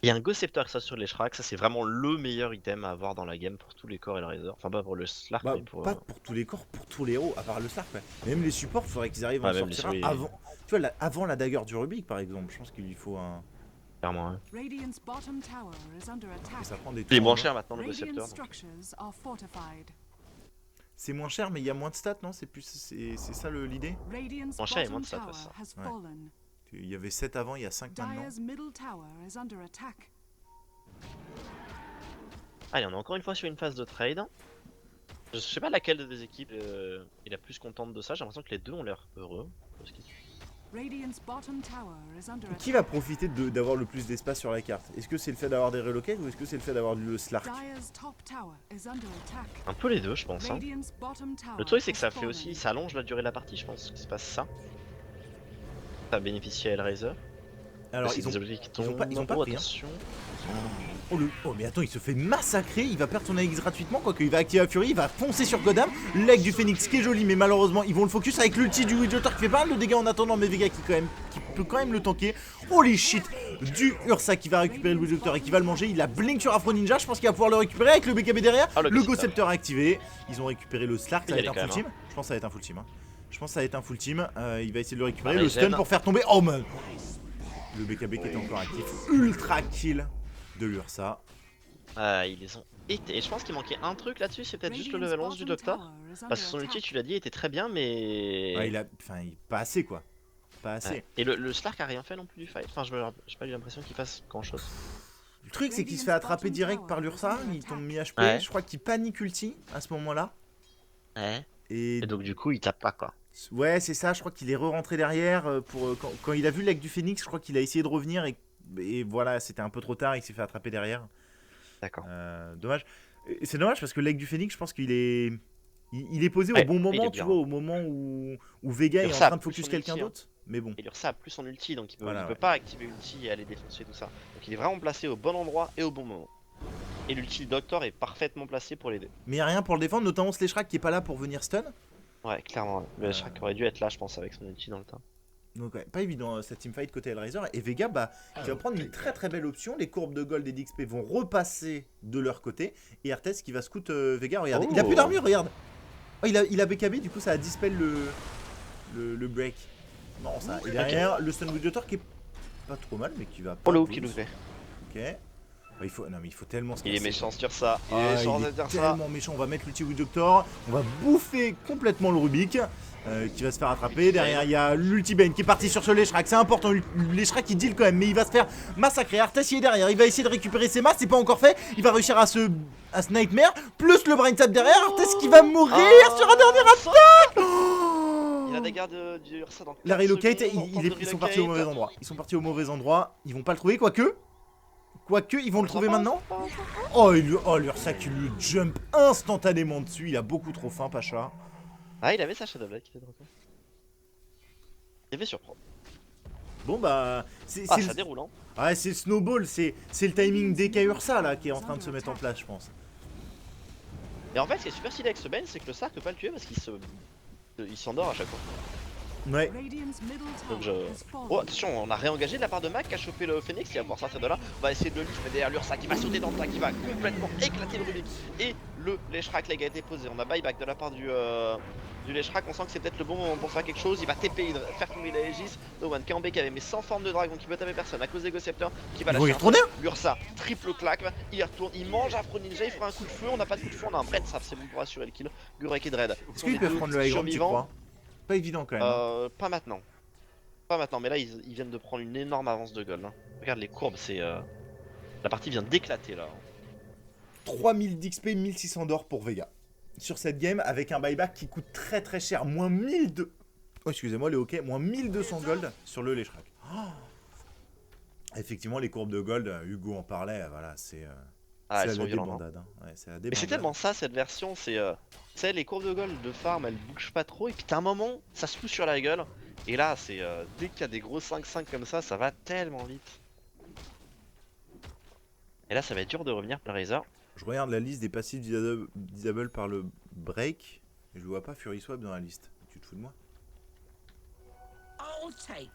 Il y a un Ghost Scepter qui sort sur les Shraks, ça c'est vraiment le meilleur item à avoir dans la game pour tous les corps et le Razor. Enfin, pas pour le Slark, Bah, mais pour. pas pour tous les corps, pour tous les héros, à part le Slark. Ouais. Même les supports, il faudrait qu'ils arrivent à en Ouais, même les sortir un souris. avant. Tu vois, avant la dagger du Rubik, par exemple, je pense qu'il lui faut un. Clairement, hein. Radiant's bottom tower is under attack. Ça prend des Il est tours, moins hein. cher maintenant le Ghost Radiant Scepter. Donc. structures are fortified. C'est moins cher, mais il y a moins de stats, non? C'est ça l'idée? Radiant's Moins cher et moins bottom de stats, tower ouais, ça. has Ouais. fallen. Il y avait 7 avant, il y a 5 maintenant. Dire's middle tower is under attack. Allez, on est encore une fois sur une phase de trade. Je sais pas laquelle des équipes est la plus contente de ça, j'ai l'impression que les deux ont l'air heureux. Parce que- Radiant's bottom tower is under Qui va attack. profiter d'avoir le plus d'espace sur la carte? Est-ce que c'est le fait d'avoir des relocates ou est-ce que c'est le fait d'avoir du Slark? Dire's top tower is under attack. Un peu les deux, je pense. Hein. Radiant's bottom tower Le truc, c'est que has ça fait fallen. aussi. Ça allonge la durée de la partie, je pense. Que se passe ça. Ça bénéficie à Hellraiser. Alors, C'est ils ont... des objets qui ils ont tombent. pas- ils ont pas Oh, pris, hein. attention. Oh mais attends, il se fait massacrer, il va perdre son AX gratuitement, quoique il va activer la Fury, il va foncer sur Godam, l'aigle du Phoenix qui est joli, mais malheureusement ils vont le focus avec l'ulti du Witchwater qui fait pas mal de dégâts en attendant, mais Vega qui peut quand même le tanker. Holy shit, du Ursa qui va récupérer le Witchwater et qui va le manger, il a blink sur Afro Ninja, je pense qu'il va pouvoir le récupérer avec le BKB derrière, Ah, le le Ghost Ghost Scepter activé, ils ont récupéré le Slark, ça va Il y être allait un full quand team, je pense que ça va être un full team. Hein. Je pense que ça va être un full team, il va essayer de le récupérer, Ah, le il stun gêne. pour faire tomber, oh man. Le BKB qui était encore actif, ultra kill de l'Ursa. Ils les ont été. Et je pense qu'il manquait un truc là-dessus, c'est peut-être juste le level 11 du Docteur. Parce que son ulti, tu l'as dit, était très bien, mais. Ouais, pas assez quoi. Pas assez. Ouais. Et le Slark a rien fait non plus du fight. Enfin, j'ai pas eu l'impression qu'il fasse grand chose. Le truc c'est qu'il se fait attraper direct par l'Ursa, il tombe mi-HP, Ouais. je crois qu'il panique ulti à ce moment-là. Ouais. Et Et donc, du coup, il tape pas quoi. ouais, c'est ça, je crois qu'il est re-rentré derrière pour quand il a vu l'aigle du Phoenix, je crois qu'il a essayé de revenir et voilà, c'était un peu trop tard, il s'est fait attraper derrière. D'accord. Dommage. Et c'est dommage parce que l'aigle du Phoenix, je pense qu'il est il est posé Ouais, au bon il moment, est tu bien. vois, au moment où Vega est en Ursa a train de plus focus son quelqu'un ulti, hein. d'autre. Mais bon. Et l'Ursa a plus son ulti, donc Voilà, il peut ouais. pas activer ulti et aller défoncer tout ça. Donc il est vraiment placé au bon endroit et au bon moment. Et l'ulti Doctor est parfaitement placé pour l'aider. Mais y a rien pour le défendre, notamment Slashrak qui est pas là pour venir stun. Ouais, clairement. Le Shrek aurait dû être là, je pense, avec son ulti dans le tas. Donc ouais, pas évident cette teamfight côté Hellraiser. Et Vega qui va prendre une très très belle option. Les courbes de gold et d'XP vont repasser de leur côté. Et Arthès qui va scout Vega, regardez. Oh. Il a plus d'armure, regarde. Oh, il a BKB, du coup ça a dispel le break. Non, ça. Et derrière, le stun Witchwater qui est pas trop mal, mais qui va pas. Oh le hook qui plus. nous fait. Ok. Ouais, il faut tellement se Il est casser. méchant sur ça. Il est Ah, méchant il de est dire ça. tellement méchant, on va mettre l'ulti Witchwater, on va bouffer complètement le Rubik qui va se faire attraper. Derrière il y a l'ulti Bane qui est parti sur ce Leshrak, c'est important, Leshrak qui deal quand même, mais il va se faire massacrer. Arthès il est derrière, il va essayer de récupérer ses masses, c'est pas encore fait, il va réussir à ce Nightmare, plus le Brain Tap derrière, Arthès qui va mourir sur un dernier attaque. Il a des gardes du Ursa dans La 4 relocate, secondes, on tente de ils sont partis au relocate. mauvais endroit. Ils sont partis au mauvais endroit, ils vont pas le trouver, quoique, ils vont le trouver maintenant. Oh, l'Ursa qui lui jump instantanément dessus, il a beaucoup trop faim, Pacha. Ah, il avait sa Shadow Blade qui était de retour. Il avait surprendre. Bon bah, Ah, ça déroule, hein. ouais, c'est le snowball, c'est le timing DK Ursa là qui est en train de se mettre en place, je pense. Et en fait, ce qui est super stylé avec ce Ben, c'est que le Slark peut pas le tuer parce qu'il s'endort à chaque fois. Ouais. Radiant's middle Donc tower je. has fallen. Oh, attention, on a réengagé de la part de Mac qui a chopé le Phoenix, il va pouvoir sortir de là. On va essayer de le leaf, mais derrière l'Ursa qui va sauter dans le tas, qui va complètement éclater le Rubik. Et le Leshrak leg a été posé. On a buyback de la part du Leshrak. On sent que c'est peut-être le bon moment pour faire quelque chose. Il va TP, il va faire tomber la Aegis. No One Kambé qui avait mis 100 formes de dragon qui peut taper personne à cause des Ghost Scepter qui va Ils vont y lâcher. retourner. L'Ursa, triple claque, il retourne, il mange Afro Ninja, il fera un coup de feu. On n'a pas de coup de feu, on a un Bread Trap, c'est bon pour assurer le kill. Gurek et Dread. Est-ce qu'ils peuvent prendre le high ground, tu crois? Pas évident quand même. Hein. Pas maintenant. Pas maintenant, mais là ils viennent de prendre une énorme avance de gold. Hein. Regarde les courbes, c'est. La partie vient d'éclater là. 3000 d'XP, 1600 d'or pour Vega. Sur cette game, avec un buyback qui coûte très très cher, moins 1200. Oh, excusez-moi, les hockey, moins 1200 gold sur le Leshrak. Oh. Effectivement, les courbes de gold, Hugo en parlait, voilà, c'est Ah, C'est elles sont la violentes. Hein. débandade. Hein. Ouais, c'est la Mais c'est débandade. tellement ça cette version, c'est. Tu sais, les courbes de gold de farm elles bougent pas trop, et puis t'as un moment, ça se fout sur la gueule. Et là, c'est. Dès qu'il y a des gros 5-5 comme ça va tellement vite. Et là, ça va être dur de revenir pour le Razor. Je regarde la liste des passifs disable par le break. Et je vois pas Fury Swap dans la liste. Tu te fous de moi?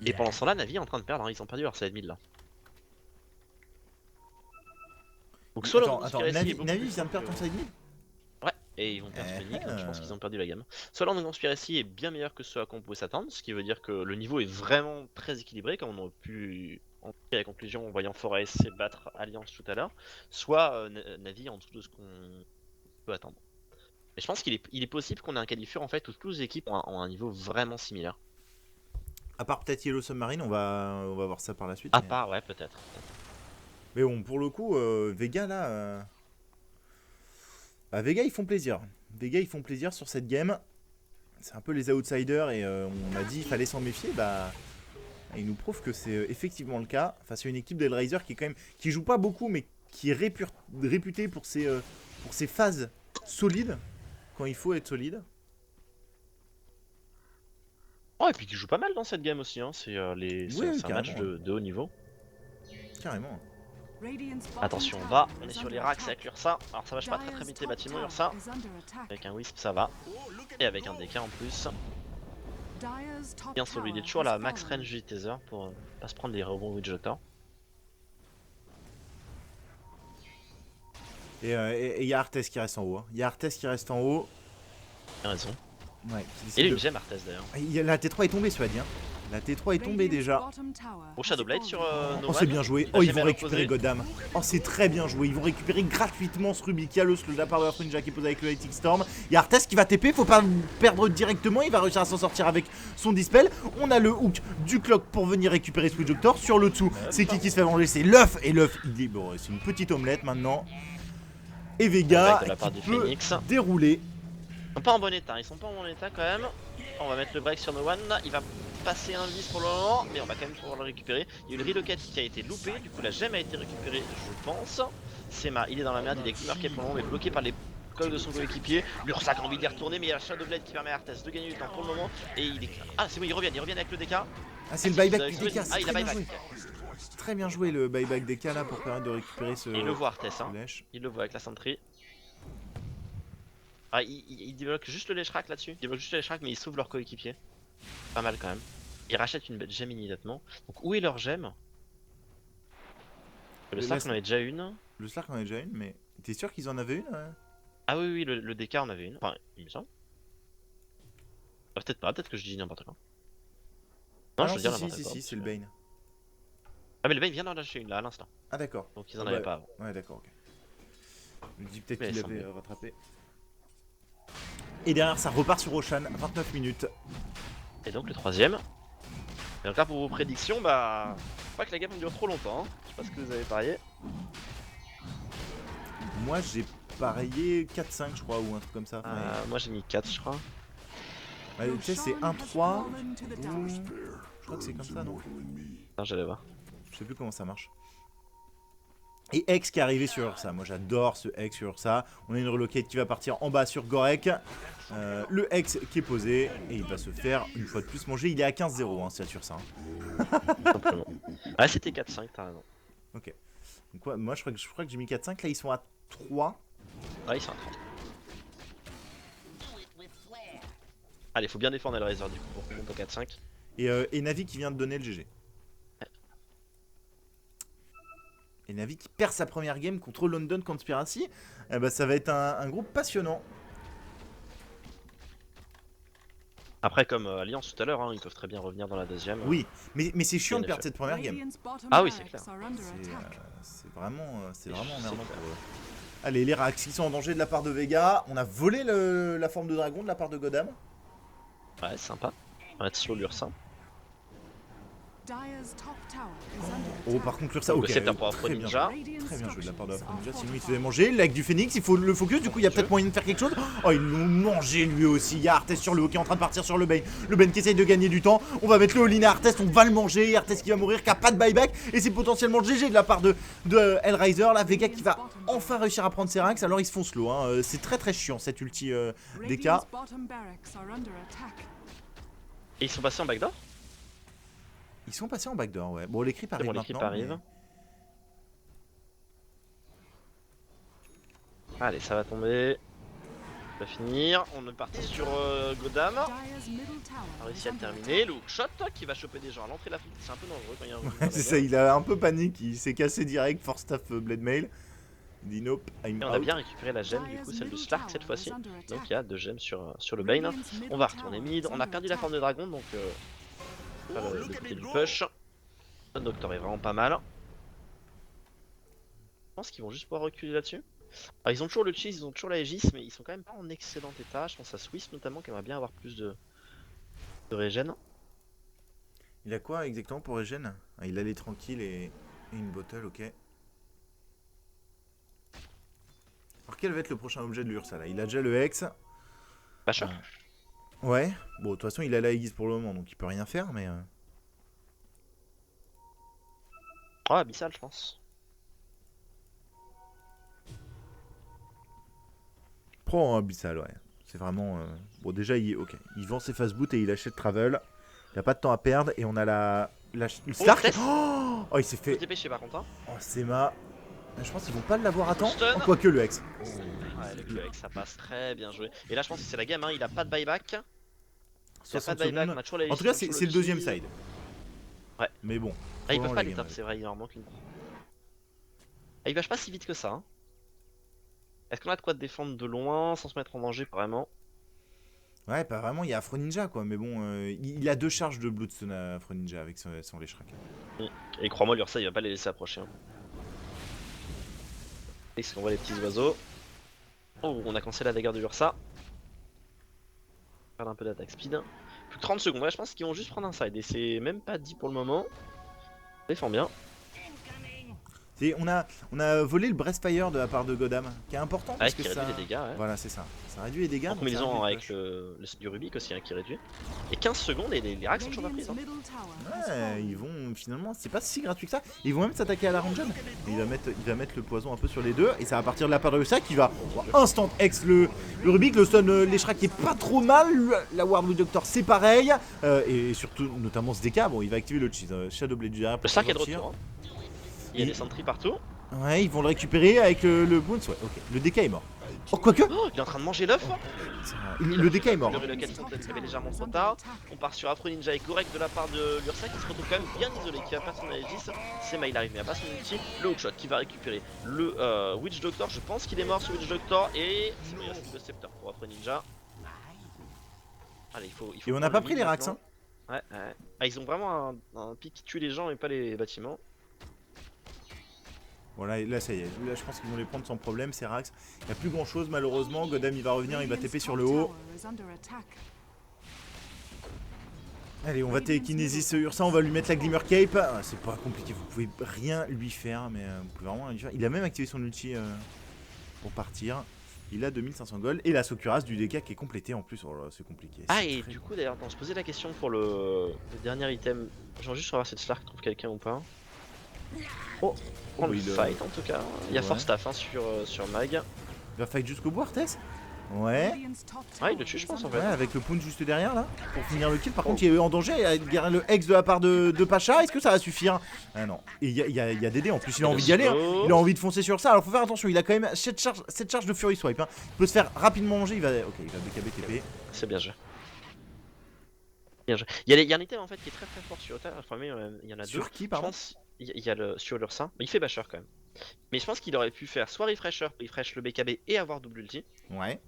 Et pendant ce temps-là, Navi est en train de perdre, hein. Ils ont perdu leur side mid là. Donc soit Attends, Navi vient de perdre ton side mid? Ouais, et ils vont perdre Phoenix, donc je pense qu'ils ont perdu la gamme. Soit Land Conspiracy est bien meilleur que ce à quoi on pouvait s'attendre, ce qui veut dire que le niveau est vraiment très équilibré, comme on aurait pu en tirer la conclusion en voyant Forest et battre Alliance tout à l'heure. Soit Navi en dessous de ce qu'on peut attendre. Et je pense qu'il est possible qu'on ait un qualifieur en fait où toutes les équipes ont un niveau vraiment similaire. À part peut-être Yellow Submarine, on va voir ça par la suite. À mais... part, ouais, peut-être. Mais bon, pour le coup, Vega là. Bah, Vega ils font plaisir. Vega ils font plaisir sur cette game. C'est un peu les outsiders et on a dit il fallait s'en méfier. Bah, ils nous prouvent que c'est effectivement le cas. Face à une équipe d'Hellraiser qui est quand même. Qui joue pas beaucoup mais qui est réputée pour ses phases solides. Quand il faut être solide. Oh, et puis qui joue pas mal dans cette game aussi, hein. C'est un match de haut niveau. Carrément. Attention, on est sur les racks avec l'Ursa. Alors ça va pas très vite les bâtiments Ursa. Avec un Wisp ça va. Et avec un DK en plus. Bien sûr, il est toujours la max range du Taser pour pas se prendre les rebonds Witchjotter. Et il y a Arthès qui reste en haut. Il y a Arthès qui reste en haut. T'as raison. Ouais, et lui j'aime Arthès d'ailleurs. La T3 est tombée, cela dit. Hein. La T3 est tombée déjà. Au Shadowblade sur No Oh, c'est bien joué. Oh, ils vont récupérer Goddam. Oh, c'est très bien joué. Ils vont récupérer gratuitement ce Rubicalos de la part de la Frinja qui est posé avec le Lightning Storm. Il y a Arthès qui va TP. Faut pas perdre directement. Il va réussir à s'en sortir avec son Dispel. On a le hook du Clock pour venir récupérer Switch Doctor. Sur le dessous, c'est qui se fait manger? C'est l'œuf. Et l'œuf, il est bon. C'est une petite omelette maintenant. Et Vega qui peut dérouler. Ils sont pas en bon état. Ils sont pas en bon état quand même. On va mettre le break sur No One. Il va passer un vis pour le moment, mais on va quand même pouvoir le récupérer. Il y a eu le relocate qui a été loupé, du coup la gemme a été récupérée, je pense. Sema, il est dans la merde, il est marqué pour le moment, mais bloqué par les coques de son coéquipier. L'Ursa a envie d'y retourner, mais il y a Shadowblade qui permet à Arthès de gagner du temps pour le moment. Et il est. Ah, c'est bon, ils reviennent avec le DK. Ah, c'est le buyback du DK, c'est il a très bien buyback. joué. Très bien joué le buyback DK là pour permettre de récupérer ce. Il le voit Arthès, hein. Il le voit avec la sentry. Ah, il débloque juste le Leshrac là-dessus. Il débloque juste le Leshrac, mais il sauve leur coéquipier. Pas mal quand même. Ils rachètent une gemme immédiatement. Donc où est leur gemme? Le Slark on en avait déjà une. Le Slark on en avait déjà une, mais t'es sûr qu'ils en avaient une Ah oui, le DK on avait une. Enfin, il me semble. Ah, peut-être pas, peut-être que je dis n'importe quoi. Non, je veux dire n'importe quoi. Si, c'est le Bane. Ah, mais le Bane vient d'en lâcher une là à l'instant. Ah, d'accord. Donc ils en avaient pas avant. Ouais, d'accord, ok. Je me dis peut-être qu'il avait rattrapé. Et derrière, ça repart sur Roshan, 29 minutes. Et donc le troisième. Et donc là pour vos prédictions, bah. Faut pas que la game dure trop longtemps. Hein. Je sais pas ce que vous avez parié. Moi j'ai parié 4-5 je crois ou un truc comme ça. Moi j'ai mis 4 je crois. Ouais, tu sais c'est 1-3. Je crois que c'est comme ça non? Non j'allais voir. Je sais plus comment ça marche. Et Hex qui est arrivé sur Ursa. Moi j'adore ce Hex sur Ursa. On a une relocate qui va partir en bas sur Gorek. Le Hex qui est posé. Et il va se faire une fois de plus manger. Il est à 15-0 hein, sur Ursa. Simplement. Ah c'était 4-5, t'as raison. Ok. Donc, ouais, moi je crois que j'ai mis 4-5. Là ils sont à 3. Ah ils sont à 3. Allez faut bien défendre le Razor du coup pour qu'on monte à 4-5. Et Navi qui vient de donner le GG. Et Navi qui perd sa première game contre London Conspiracy. Bah, ça va être un groupe passionnant. Après comme Alliance tout à l'heure, hein, ils peuvent très bien revenir dans la deuxième. Oui, mais c'est chiant de perdre cette première game. Ah oui c'est clair. C'est vraiment emmerdant pour eux. Allez les Rax qui sont en danger de la part de Vega. On a volé la forme de dragon de la part de Goddam. Ouais sympa. On va être slow l'Ursa. Dire's top tower is under Oh, attack. par contre, l'Ursa, Le ok. sceptre pour Très bien. Ninja. Très bien joué de la part de Afroninja, sinon il se fait manger. L'aigle du Phoenix, il faut le focus, du coup il y a peut-être moyen de faire quelque chose. Oh, ils l'ont mangé lui aussi. Il y a Arthès sur le haut qui est en train de partir sur le Bane. Le Bane qui essaye de gagner du temps. On va mettre le all-in à Arthès, on va le manger. Arthès qui va mourir, qui a pas de buyback. Et c'est potentiellement GG de la part de Hellraiser. La Vega qui va enfin réussir à prendre ses ranks. Alors ils se font slow, hein. C'est très chiant cette ulti DK. Radiant's bottom barracks are under attack. Et ils sont passés en backdoor. Ils sont passés en backdoor, ouais. Bon, les creeps C'est arrivent bon, les creeps maintenant. arrivent. Allez, ça va tomber. Ça va finir. On est parti sur Godam. Dire's middle tower On a réussi is à le under terminer. attack. Le hookshot qui va choper des gens à l'entrée de la file. C'est un peu dangereux quand il y a un Ouais, c'est ça, il a un peu panique, il s'est cassé direct, force staff Blade Mail. Il dit nope, I'm Et on a out. bien récupéré la gemme, du coup, celle de Slark cette fois-ci. Donc il y a 2 gemmes sur le Bane. On va retourner mid. On a perdu la forme de dragon, donc on va le côté du push. Le docteur est vraiment pas mal. Je pense qu'ils vont juste pouvoir reculer là-dessus. Alors ils ont toujours le cheese, ils ont toujours la Aegis, mais ils sont quand même pas en excellent état. Je pense à Swiss notamment qui aimerait bien avoir plus de régène. Il a quoi exactement pour régène? Ah, il a les tranquilles et une bottle, ok. Alors quel va être le prochain objet de l'Ursa là? Il a déjà le Hex. Pas cher. Ouais, bon de toute façon il a la Aegis pour le moment donc il peut rien faire mais... Oh, abyssal, je pense. Pro en abyssal, ouais. C'est vraiment... Bon déjà il vend ses fast boot et il achète travel. Il a pas de temps à perdre et on a le Stark. Tess. Oh il s'est Faut fait... se dépêcher par contre. Hein. Oh c'est ma... Je pense qu'ils vont pas l'avoir à temps. Stun. Oh, quoique le Hex. Ouais, le Hex, ça passe très bien joué. Et là, je pense que c'est la game, hein. Il a pas de buyback. Il a pas 60 de buyback. secondes. On a toujours la En tout cas c'est le deuxième side. Ouais. Mais bon. Ah, ils faut peuvent pas les les top, games. c'est vrai, il en manque une. Ah, il vache pas si vite que ça. Hein. Est-ce qu'on a de quoi défendre de loin sans se mettre en danger vraiment? Ouais, pas vraiment, il y a Afro Ninja quoi, mais bon, il a 2 charges de Bloodstone à Afro Ninja avec son Leshrac. Et crois-moi, l'Ursa il va pas les laisser approcher. Hein. Est-ce qu'on voit les petits oiseaux? Oh, on a cancellé la dagger de l'Ursa. Perdre un peu d'attaque speed. Plus que 30 secondes, ouais, je pense qu'ils vont juste prendre un side et c'est même pas dit pour le moment. On défend bien. On a volé le Breastfire de la part de Godam, qui est important parce Avec que qui ça... réduit les dégâts, ouais. Voilà, c'est ça. Ça réduit les dégâts. En donc combinaison ça réduit avec push. le set du Rubik aussi hein, qui réduit. Et 15 secondes et les racks sont toujours pas prises. Radiant's Hein. middle tower has Ouais, fallen. ils vont finalement, c'est pas si gratuit que ça. Ils vont même s'attaquer à la Rangen. Il va mettre le poison un peu sur les deux et ça va partir de la part de Ursa qui va instant ex le Rubik, le stun Leshrac qui est pas trop mal. La Ward with Doctor c'est pareil et surtout notamment ce DK, bon il va activer le cheese Shadow Blade du derrière. Le sac est de retour. Hein. Il y a Et- des sentries partout. Ouais, ils vont le récupérer avec le Bounce. Ouais, ok. Le DK est mort. Oh, quoique Oh, il est en train de manger l'œuf. le DK est mort. Le relocation avait légèrement trop tard. On part sur Afro Ninja et correct de la part de l'Ursa qui se retrouve quand même bien isolé, qui a pas son Aegis. C'est il arrive mais il a pas son ulti. Le hookshot qui va récupérer le Witch Doctor. Je pense qu'il est mort sur Witch Doctor et c'est bon, il reste le scepter pour Afro Ninja. Allez, il faut Et on n'a prendre pas le pris mid les racks, maintenant. hein. Ouais. Ah, ils ont vraiment un pic qui tue les gens et pas les bâtiments. Voilà, là ça y est. Là, je pense qu'ils vont les prendre sans problème, ces racks. Il n'y a plus grand chose, malheureusement. Godam il va revenir, il va TP sur le haut. Allez, on va télékinésis Ursa, on va lui mettre la Glimmer Cape. Ah, c'est pas compliqué, vous pouvez rien lui faire, mais vous pouvez vraiment rien lui faire. Il a même activé son ulti pour partir. Il a 2500 gold et la Sokuras du DK qui est complétée en plus. Oh là, c'est compliqué. Ah, c'est et très- du coup, d'ailleurs, on se posait la question pour le dernier item. Genre, juste savoir si Slark trouve quelqu'un ou pas. Oh, on le il, fight en tout cas. Il y a ouais. Force Staff hein, sur Mag. Il va fight jusqu'au bout, Arthès. Ouais. Ouais, il le tue, je pense en fait. Ouais, avec le punch juste derrière là, pour finir le kill. Par contre, il est en danger. Il y a le ex de la part de Pacha. Est-ce que ça va suffire? Ah non. Et il y a Dédé en plus, il a envie d'y aller. Hein. Il a envie de foncer sur ça. Alors faut faire attention, il a quand même cette charge de Fury Swipe. Hein. Il peut se faire rapidement manger. Il va BKB TP. C'est bien joué. Bien joué. Il y a un item en fait qui est très fort sur Ota. Enfin, mais il y en a deux. Sur qui, Je pardon? pense il y a le sur l'Ursa. Il fait basher quand même. Mais je pense qu'il aurait pu faire soit refresher, refresh le BKB et avoir double ulti. Ouais.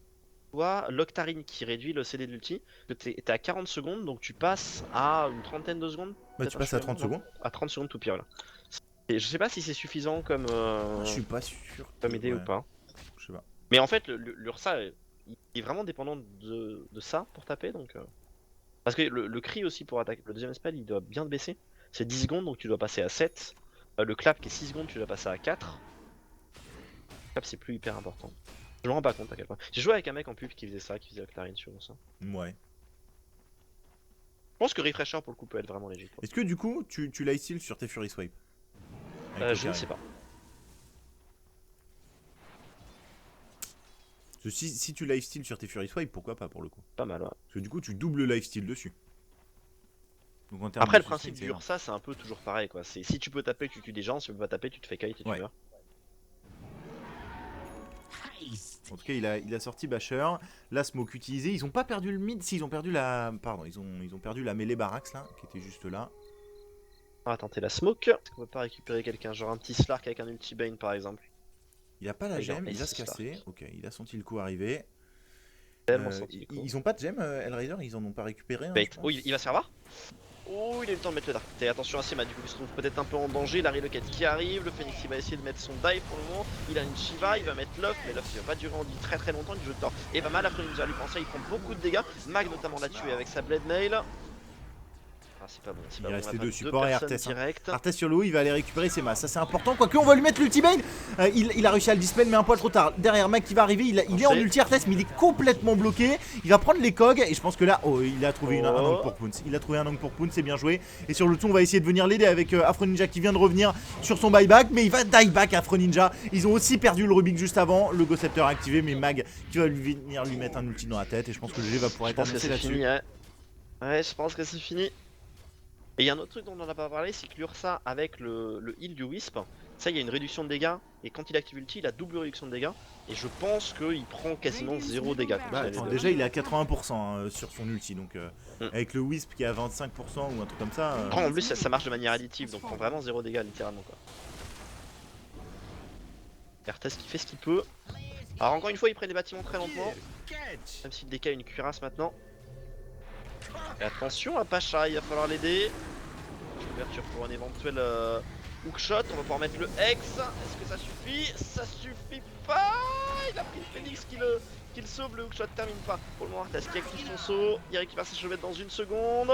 Soit l'Octarine qui réduit le CD de l'ulti. T'es à 40 secondes donc tu passes à une trentaine de secondes. Bah, tu Peut-être passes un à chouïa 30 moins, secondes. à 30 secondes tout pire là. Et je sais pas si c'est suffisant comme, Je suis pas sûr. comme idée Ouais, ou pas. Je sais pas. Mais en fait, l'Ursa il est vraiment dépendant de ça pour taper donc. Parce que le cri aussi pour attaquer, le deuxième spell il doit bien baisser. c'est 10 secondes donc tu dois passer à 7. Le clap qui est 6 secondes, tu dois passer à 4. Le clap c'est plus hyper important. Je me rends pas compte à quel point. J'ai joué avec un mec en pub qui faisait ça, qui faisait Octarine sur ça. Ouais. Je pense que Refresher pour le coup peut être vraiment léger. Est-ce que du coup, tu lifesteal sur tes Fury Swipe? Je ne sais pas. Si tu lifesteal sur tes Fury Swipe, pourquoi pas pour le coup? Pas mal, ouais. Parce que du coup, tu doubles le lifesteal dessus. Donc, en termes Après, de le principe sustain, du Ursa, c'est un peu toujours pareil quoi. C'est si tu peux taper, tu tues des gens, si tu peux pas taper, tu te fais kite et tu Ouais. meurs. En tout cas, il a sorti Basher. Là, Smoke utilisé. Ils ont pas perdu le mid. Si, ils ont perdu la. Pardon, ils ont perdu la mêlée Barax là, qui était juste là. On va tenter la smoke. Est-ce qu'on peut pas récupérer quelqu'un, genre un petit Slark avec un ulti-bane par exemple? Il a pas la Ah, il gemme, en il va laisse se casser. Slark. Ok, il a senti le coup arriver. Tellement senti le coup. Ils ont pas de gemme, Hellraiser, ils en ont pas récupéré. Bait. Je pense. Oh, il va se faire voir. Oh, il a eu le temps de mettre le Dark. Et attention à Sema, du coup, il se trouve peut-être un peu en danger. Larry Locket qui arrive. Le Phoenix il va essayer de mettre son dive pour le moment. Il a une Shiva, il va mettre Love, mais Love il va pas durer en dit très longtemps. Du jeu de tort. Et pas mal, après Ninja lui penser, il prend beaucoup de dégâts. Mag notamment l'a tué avec sa Blade Nail. Ah, c'est pas bon, c'est pas Il bon. reste on a les pas deux supports et personnes Arthès, hein. direct. Arthès sur le haut, il va aller récupérer ses masses. Ça, c'est important. Quoique, on va lui mettre l'ultimate. Il a réussi à le dispel, mais un poil trop tard. Derrière, Mag qui va arriver. Il est en ulti Arthès, mais il est complètement bloqué. Il va prendre les cogs. Et je pense que là, oh, il a trouvé un angle pour Pounce. Il a trouvé un angle pour Pounce, c'est bien joué. Et sur le tout, on va essayer de venir l'aider avec Afro Ninja qui vient de revenir sur son buyback. Mais il va dieback Afro Ninja. Ils ont aussi perdu le Rubik juste avant. Le Ghost Scepter activé, mais Mag qui va venir lui mettre un ulti dans la tête. Et je pense que le G va pouvoir Je être pense que annoncé c'est là-dessus. fini, ouais. Ouais, je pense que c'est fini. Et il y a un autre truc dont on n'a pas parlé, c'est que l'Ursa avec le heal du Wisp, ça il y a une réduction de dégâts, et quand il active l'ulti, il a double réduction de dégâts, et je pense qu'il prend quasiment 0 dégâts. Bah, attends, déjà il est à 80% sur son ulti, donc Mm. avec le Wisp qui est à 25% ou un truc comme ça. En plus ça marche de manière additive, donc prend vraiment 0 dégâts littéralement quoi. Arthès qui fait ce qu'il peut. Alors encore une fois il prend des bâtiments très lentement, même si le DK a une cuirasse maintenant. Et attention à Pacha, il va falloir l'aider. Ouverture pour un éventuel hookshot, on va pouvoir mettre le Hex. Est-ce que ça suffit? Ça suffit pas. Il a pris le Phoenix qui le sauve, le hookshot termine pas. Pour le moment Arthès qui active son saut, il récupère ses chevettes dans une seconde.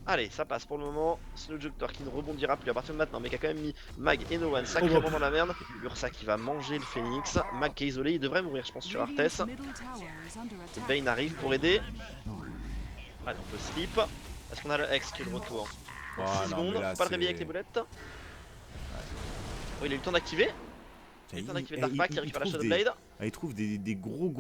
Allez, ça passe pour le moment. Snowjoctor qui ne rebondira plus à partir de maintenant, mais qui a quand même mis Mag et No One sacrément dans la merde. Ursa qui va manger le Phoenix. Mag qui est isolé, il devrait mourir je pense sur Arthès. Bane arrive pour aider. Allez, on peut slip. Est-ce qu'on a le Hex qui est de retour? 6 secondes, là, faut pas le réveiller avec les boulettes. Oh, il a eu le temps d'activer. Il a eu le temps d'activer Darkpack, il récupère la Shadow Blade. Il trouve des gros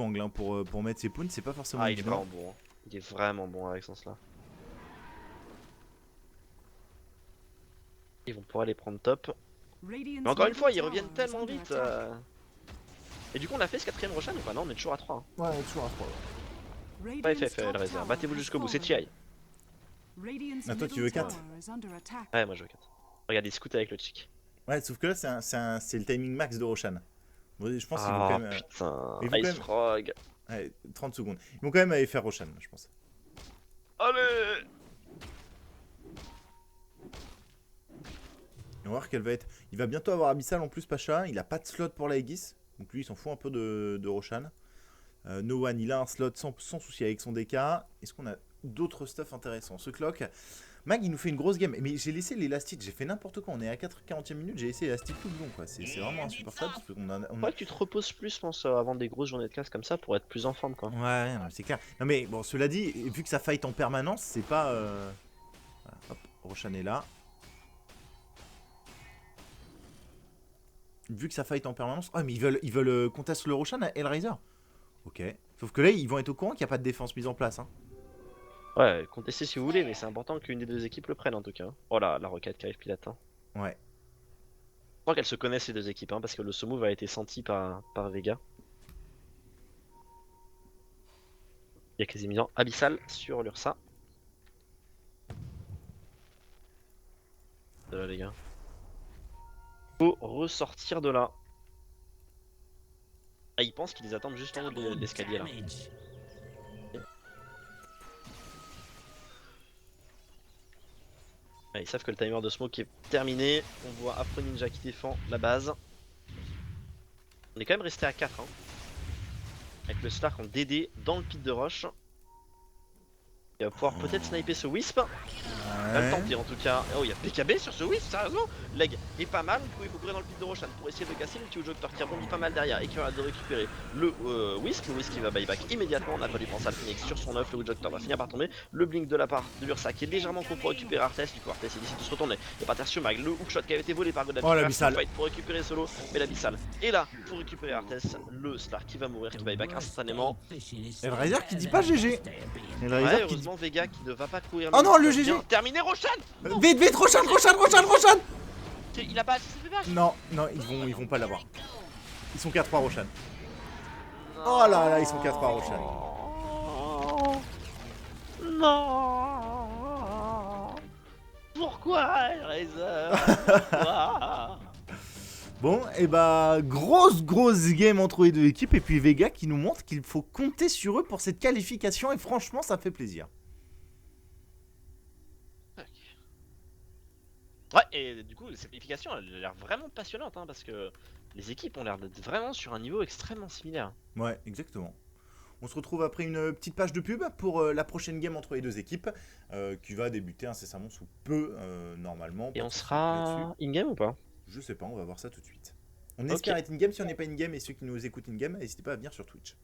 angles hein, pour mettre ses points, c'est pas forcément Ah, il est évident. vraiment bon. Hein. Il est vraiment bon avec ce sens là. Ils vont pouvoir les prendre top. Mais encore une fois, ils reviennent tellement vite. Et du coup, on a fait ce 4ème Roshan ou pas? Non, on est toujours à 3. Hein. Ouais, toujours à 3. Pas FF, le réserve. Battez-vous jusqu'au bout, c'est TI. Ah, toi, tu veux 4? Ouais, moi je veux 4. Regarde, il scout avec le chick. Ouais, sauf que là, c'est le timing max de Roshan. Bon, je pense qu'ils vont Ah quand même. putain, ils vont quand Ice même- Frog. Ouais, 30 secondes. Ils vont quand même aller faire Roshan, je pense. Allez! On va voir quelle va être. Il va bientôt avoir Abyssal en plus, Pacha. Il a pas de slot pour la Aegis. Donc lui, il s'en fout un peu de Roshan. No One, il a un slot sans souci avec son DK. Est-ce qu'on a d'autres stuff intéressants? Ce clock. Mag, il nous fait une grosse game. Mais j'ai laissé l'élastique. J'ai fait n'importe quoi. On est à 40e minute. J'ai laissé l'élastique tout le long. C'est vraiment insupportable. Parce qu'on a, Faudrait que tu te reposes plus, je pense, avant des grosses journées de classe comme ça pour être plus en forme quoi. Ouais, non, c'est clair. Non, mais bon, cela dit, vu que ça fight en permanence, c'est pas. Voilà, hop, Roshan est là. Vu que ça fight en permanence. Ah, mais ils veulent contester le Roshan à Hellraiser. Ok. Sauf que là, ils vont être au courant qu'il n'y a pas de défense mise en place. Hein. Ouais, contestez si vous voulez, mais c'est important qu'une des deux équipes le prenne en tout cas. Oh là, la roquette qui arrive pile à temps. Ouais. Je crois qu'elles se connaissent les deux équipes, hein, parce que le move a été senti par Vega. Il y a quasiment Abyssal sur l'Ursa. De là les gars. Faut ressortir de là. Ah, ils pensent qu'ils les attendent juste en haut de l'escalier là. Ah, ils savent que le timer de smoke est terminé. On voit Afro Ninja qui défend la base. On est quand même resté à 4 hein. Avec le Slark en DD dans le pit de roche. Il va pouvoir peut-être sniper ce Wisp. Il va le Ouais. tenter en tout cas. Oh, il y a BKB sur ce Wisp, sérieusement. Leg est pas mal. Du coup, il faut courir dans le pit de Roshan pour essayer de casser le T-Joker qui rebondit pas mal derrière et qui va de récupérer le Wisp. Le Wisp qui va buyback immédiatement. On n'a pas dû penser à le Phoenix sur son œuf. Le Joker va finir par tomber. Le blink de la part de Ursa qui est légèrement court pour récupérer Arthès. Du coup, Arthès il décide de se retourner. Il va partir sur Mag. Le hookshot qui avait été volé par Godam. Oh, l'abyssal. Fight pour récupérer solo. Mais l'abyssal est là pour récupérer Arthès. Le Star qui va mourir, qui buyback instantanément. Et le Riser qui dit pas GG. Et le Riser Ouais, qui dit... heureusement Vega qui ne va pas courir. Oh non, le Bien GG. terminé Roshan. Vite, vite, Roshan, Roshan, Roshan, Roshan. Il a pas assez de PVH. Non, non, ils vont pas l'avoir. Ils sont 4-3 Roshan. Oh là là, ils sont 4-3 Roshan. Non. Pourquoi Razer? Pourquoi? Bon, et bah, grosse game entre les deux équipes. Et puis Vega qui nous montre qu'il faut compter sur eux pour cette qualification. Et franchement, ça fait plaisir. Ouais, et du coup, cette qualification, elle a l'air vraiment passionnante, hein, parce que les équipes ont l'air d'être vraiment sur un niveau extrêmement similaire. Ouais, exactement. On se retrouve après une petite page de pub pour la prochaine game entre les deux équipes qui va débuter incessamment sous peu normalement. Et Pas on de soucis sera là-dessus. in-game ou pas? Je sais pas, on va voir ça tout de suite. On Ok. espère être in-game. Si on n'est pas in-game et ceux qui nous écoutent in-game, n'hésitez pas à venir sur Twitch.